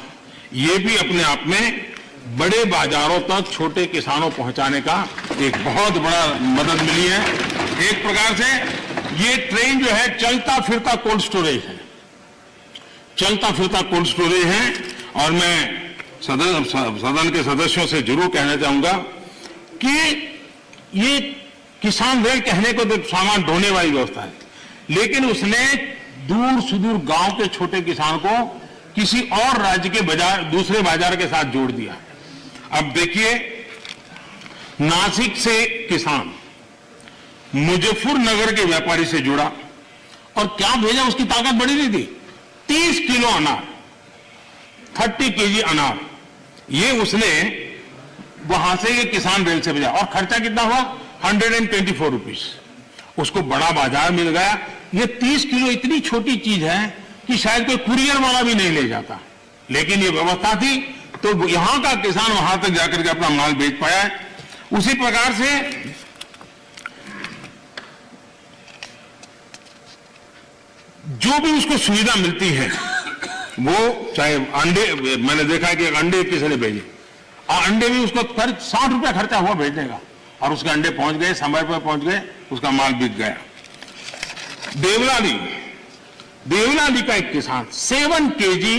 ये भी अपने आप में बड़े बाजारों तक छोटे किसानों पहुंचाने का एक बहुत बड़ा मदद मिली है। एक प्रकार से ये ट्रेन जो है चलता फिरता कोल्ड स्टोरेज है, और मैं सदन के सदस्यों से जरूर कहना चाहूंगा कि ये किसान रेल कहने को तो सामान ढोने वाली व्यवस्था है, लेकिन उसने दूर सुदूर गांव के छोटे किसान को किसी और राज्य के बाजार, दूसरे बाजार के साथ जोड़ दिया। अब देखिए, नासिक से किसान मुजफ्फरनगर के व्यापारी से जुड़ा और क्या भेजा, उसकी ताकत बड़ी नहीं थी। 30 किलो अनार, 30 केजी अनार, ये उसने वहां से ये किसान रेल से भेजा और खर्चा कितना हुआ, 124 रुपीज। उसको बड़ा बाजार मिल गया। ये 30 किलो इतनी छोटी चीज है कि शायद कोई कुरियर वाला भी नहीं ले जाता, लेकिन ये व्यवस्था थी तो यहां का किसान वहां तक जाकर के अपना माल बेच पाया है। उसी प्रकार से जो भी उसको सुविधा मिलती है, वो चाहे अंडे, मैंने देखा कि अंडे किसी ने भेजे, और अंडे भी उसको 60 रुपया खर्चा हुआ भेजने का, और उसके अंडे पहुंच गए, समय पर पहुंच गए, उसका माल बिक गया। देवलाली का एक किसान 7 केजी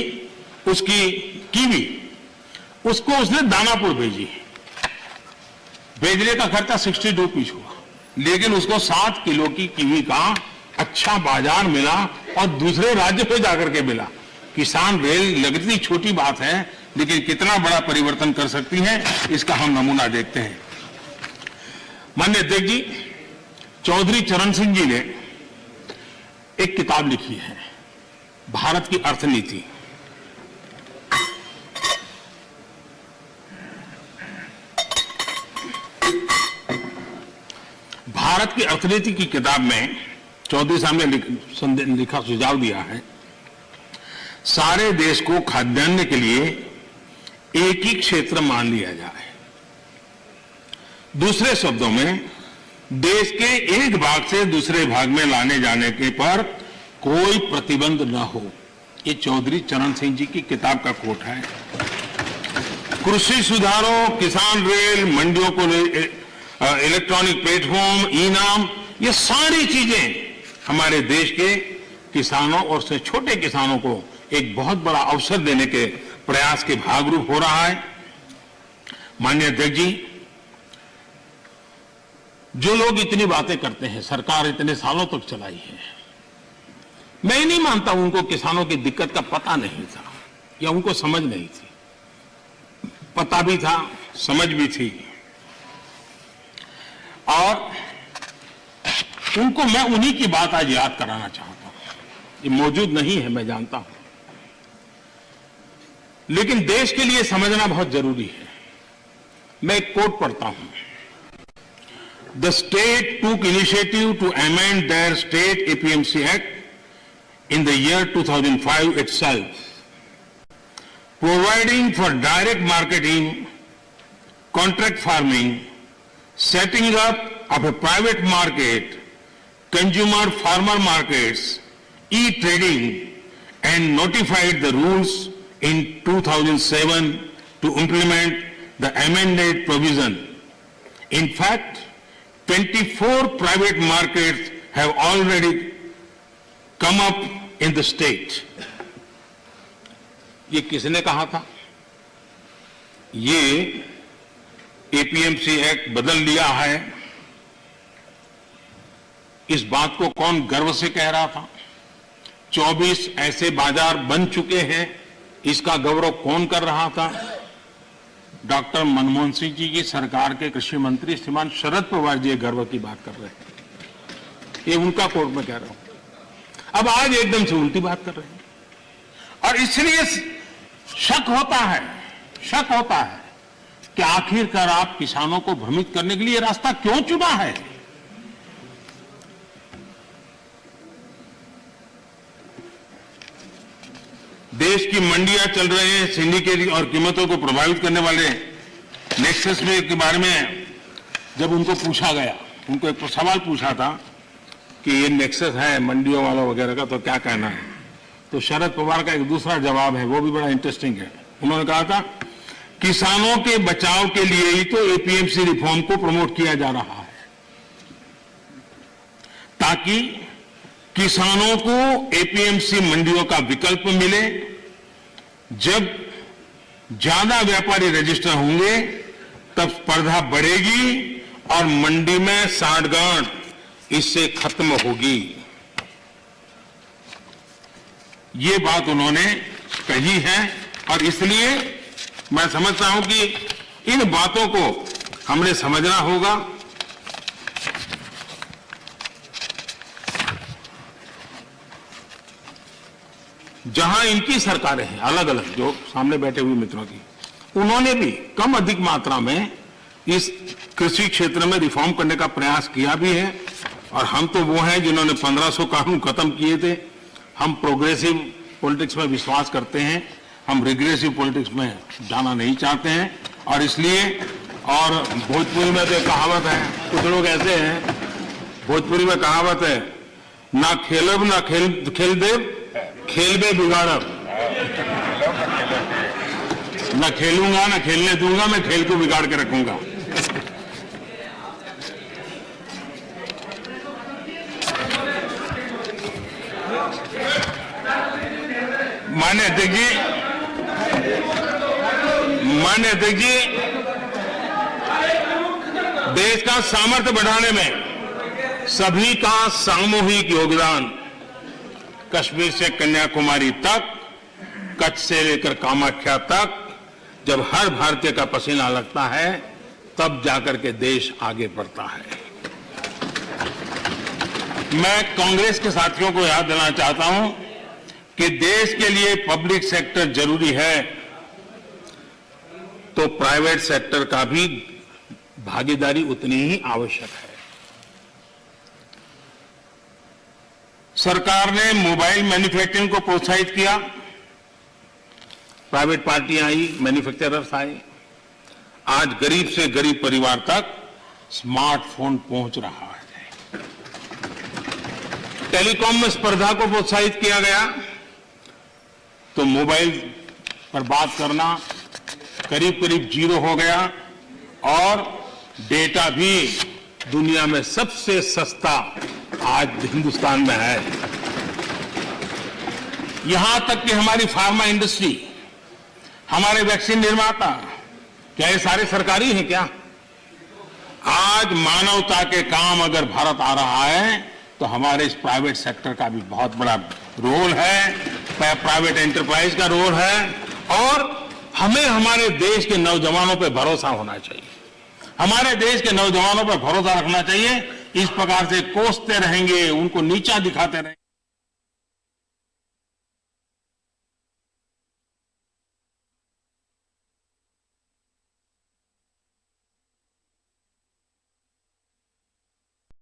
उसकी कीवी, उसको उसने दानापुर भेजी। भेजने का खर्चा 60 रुपीज हुआ, लेकिन उसको 7 किलो की कीवी का अच्छा बाजार मिला और दूसरे राज्य पे जाकर के मिला। किसान रेल लगती छोटी बात है, लेकिन कितना बड़ा परिवर्तन कर सकती है, इसका हम नमूना देखते हैं। माननीय अध्यक्ष जी, चौधरी चरण सिंह जी ने एक किताब लिखी है, भारत की अर्थनीति। भारत की अर्थनीति की किताब में चौधरी साहब ने लिखा सुझाव दिया है, सारे देश को खाद्यान्न के लिए एक ही क्षेत्र मान लिया जाए। दूसरे शब्दों में, देश के एक भाग से दूसरे भाग में लाने जाने के पर कोई प्रतिबंध न हो। ये चौधरी चरण सिंह जी की किताब का कोट है। कृषि सुधारों, किसान रेल, मंडियों को इलेक्ट्रॉनिक प्लेटफॉर्म, ई-नाम, ये सारी चीजें हमारे देश के किसानों और से छोटे किसानों को एक बहुत बड़ा अवसर देने के प्रयास के भागरूप हो रहा है। माननीय अध्यक्ष जी, जो लोग इतनी बातें करते हैं, सरकार इतने सालों तक चलाई है, मैं नहीं मानता उनको किसानों की दिक्कत का पता नहीं था या उनको समझ नहीं थी। पता भी था, समझ भी थी, और उनको मैं उन्हीं की बात आज याद कराना चाहता हूं। ये मौजूद नहीं है, मैं जानता हूं, लेकिन देश के लिए समझना बहुत जरूरी है। मैं एक कोट पढ़ता हूं। The state took initiative to amend their state APMC Act in the year 2005 itself, providing for direct marketing, contract farming, setting up of a private market, consumer farmer markets, e-trading, and notified the rules in 2007 to implement the amended provision. In fact, 24 private markets have already come up in the state. ये किसने कहा था? ये APMC act बदल लिया है। इस बात को कौन गर्व से कह रहा था? 24 ऐसे बाजार बन चुके हैं, इसका गौरव कौन कर रहा था? डॉक्टर मनमोहन सिंह जी की सरकार के कृषि मंत्री श्रीमान शरद पवार जी गर्व की बात कर रहे हैं। ये उनका कोर्ट में कह रहा हूं। अब आज एकदम से उल्टी बात कर रहे हैं, और इसलिए शक होता है कि आखिरकार आप किसानों को भ्रमित करने के लिए रास्ता क्यों चुना है? देश की मंडियां चल रहे हैं, सिंडिकेट और कीमतों को प्रभावित करने वाले नेक्सस में के बारे में जब उनको पूछा गया, उनको एक सवाल पूछा था कि ये नेक्सस है मंडियों वाला वगैरह का, तो क्या कहना है? तो शरद पवार का एक दूसरा जवाब है, वो भी बड़ा इंटरेस्टिंग है। उन्होंने कहा था, किसानों के बचाव के लिए ही तो एपीएमसी रिफॉर्म को प्रमोट किया जा रहा है, ताकि किसानों को एपीएमसी मंडियों का विकल्प मिले। जब ज्यादा व्यापारी रजिस्टर होंगे तब स्पर्धा बढ़ेगी और मंडी में सांठगांठ इससे खत्म होगी। ये बात उन्होंने कही है, और इसलिए मैं समझता हूं कि इन बातों को हमने समझना होगा। जहां इनकी सरकारें हैं अलग अलग, जो सामने बैठे हुए मित्रों की, उन्होंने भी कम अधिक मात्रा में इस कृषि क्षेत्र में रिफॉर्म करने का प्रयास किया भी है। और हम तो वो हैं जिन्होंने 1500 कानून खत्म किए थे। हम प्रोग्रेसिव पॉलिटिक्स में विश्वास करते हैं, हम रिग्रेसिव पॉलिटिक्स में जाना नहीं चाहते हैं। और इसलिए, और भोजपुरी में तो कहावत है, कुछ लोग ऐसे हैं, भोजपुरी में कहावत है, ना खेलब ना खेल देव, खेल में बिगाड़ब। न खेलूंगा, न खेलने दूंगा, मैं खेल को बिगाड़ के रखूंगा। अध्यक्ष जी, देश का सामर्थ्य बढ़ाने में सभी का सामूहिक योगदान, कश्मीर से कन्याकुमारी तक, कच्छ से लेकर कामाख्या तक, जब हर भारतीय का पसीना लगता है तब जाकर के देश आगे बढ़ता है। मैं कांग्रेस के साथियों को याद दिलाना चाहता हूं कि देश के लिए पब्लिक सेक्टर जरूरी है तो प्राइवेट सेक्टर का भी भागीदारी उतनी ही आवश्यक है। सरकार ने मोबाइल मैन्युफैक्चरिंग को प्रोत्साहित किया, प्राइवेट पार्टियां आई, मैन्युफैक्चरर्स आए। आज गरीब से गरीब परिवार तक स्मार्टफोन पहुंच रहा है। टेलीकॉम में स्पर्धा को प्रोत्साहित किया गया तो मोबाइल पर बात करना करीब करीब जीरो हो गया और डेटा भी दुनिया में सबसे सस्ता आज हिंदुस्तान में है। यहां तक कि हमारी फार्मा इंडस्ट्री, हमारे वैक्सीन निर्माता, क्या ये सारे सरकारी हैं क्या? आज मानवता के काम अगर भारत आ रहा है तो हमारे इस प्राइवेट सेक्टर का भी बहुत बड़ा रोल है, प्राइवेट एंटरप्राइज का रोल है। और हमें हमारे देश के नौजवानों पर भरोसा होना चाहिए, हमारे देश के नौजवानों पर भरोसा रखना चाहिए। इस प्रकार से कोसते रहेंगे, उनको नीचा दिखाते रहेंगे।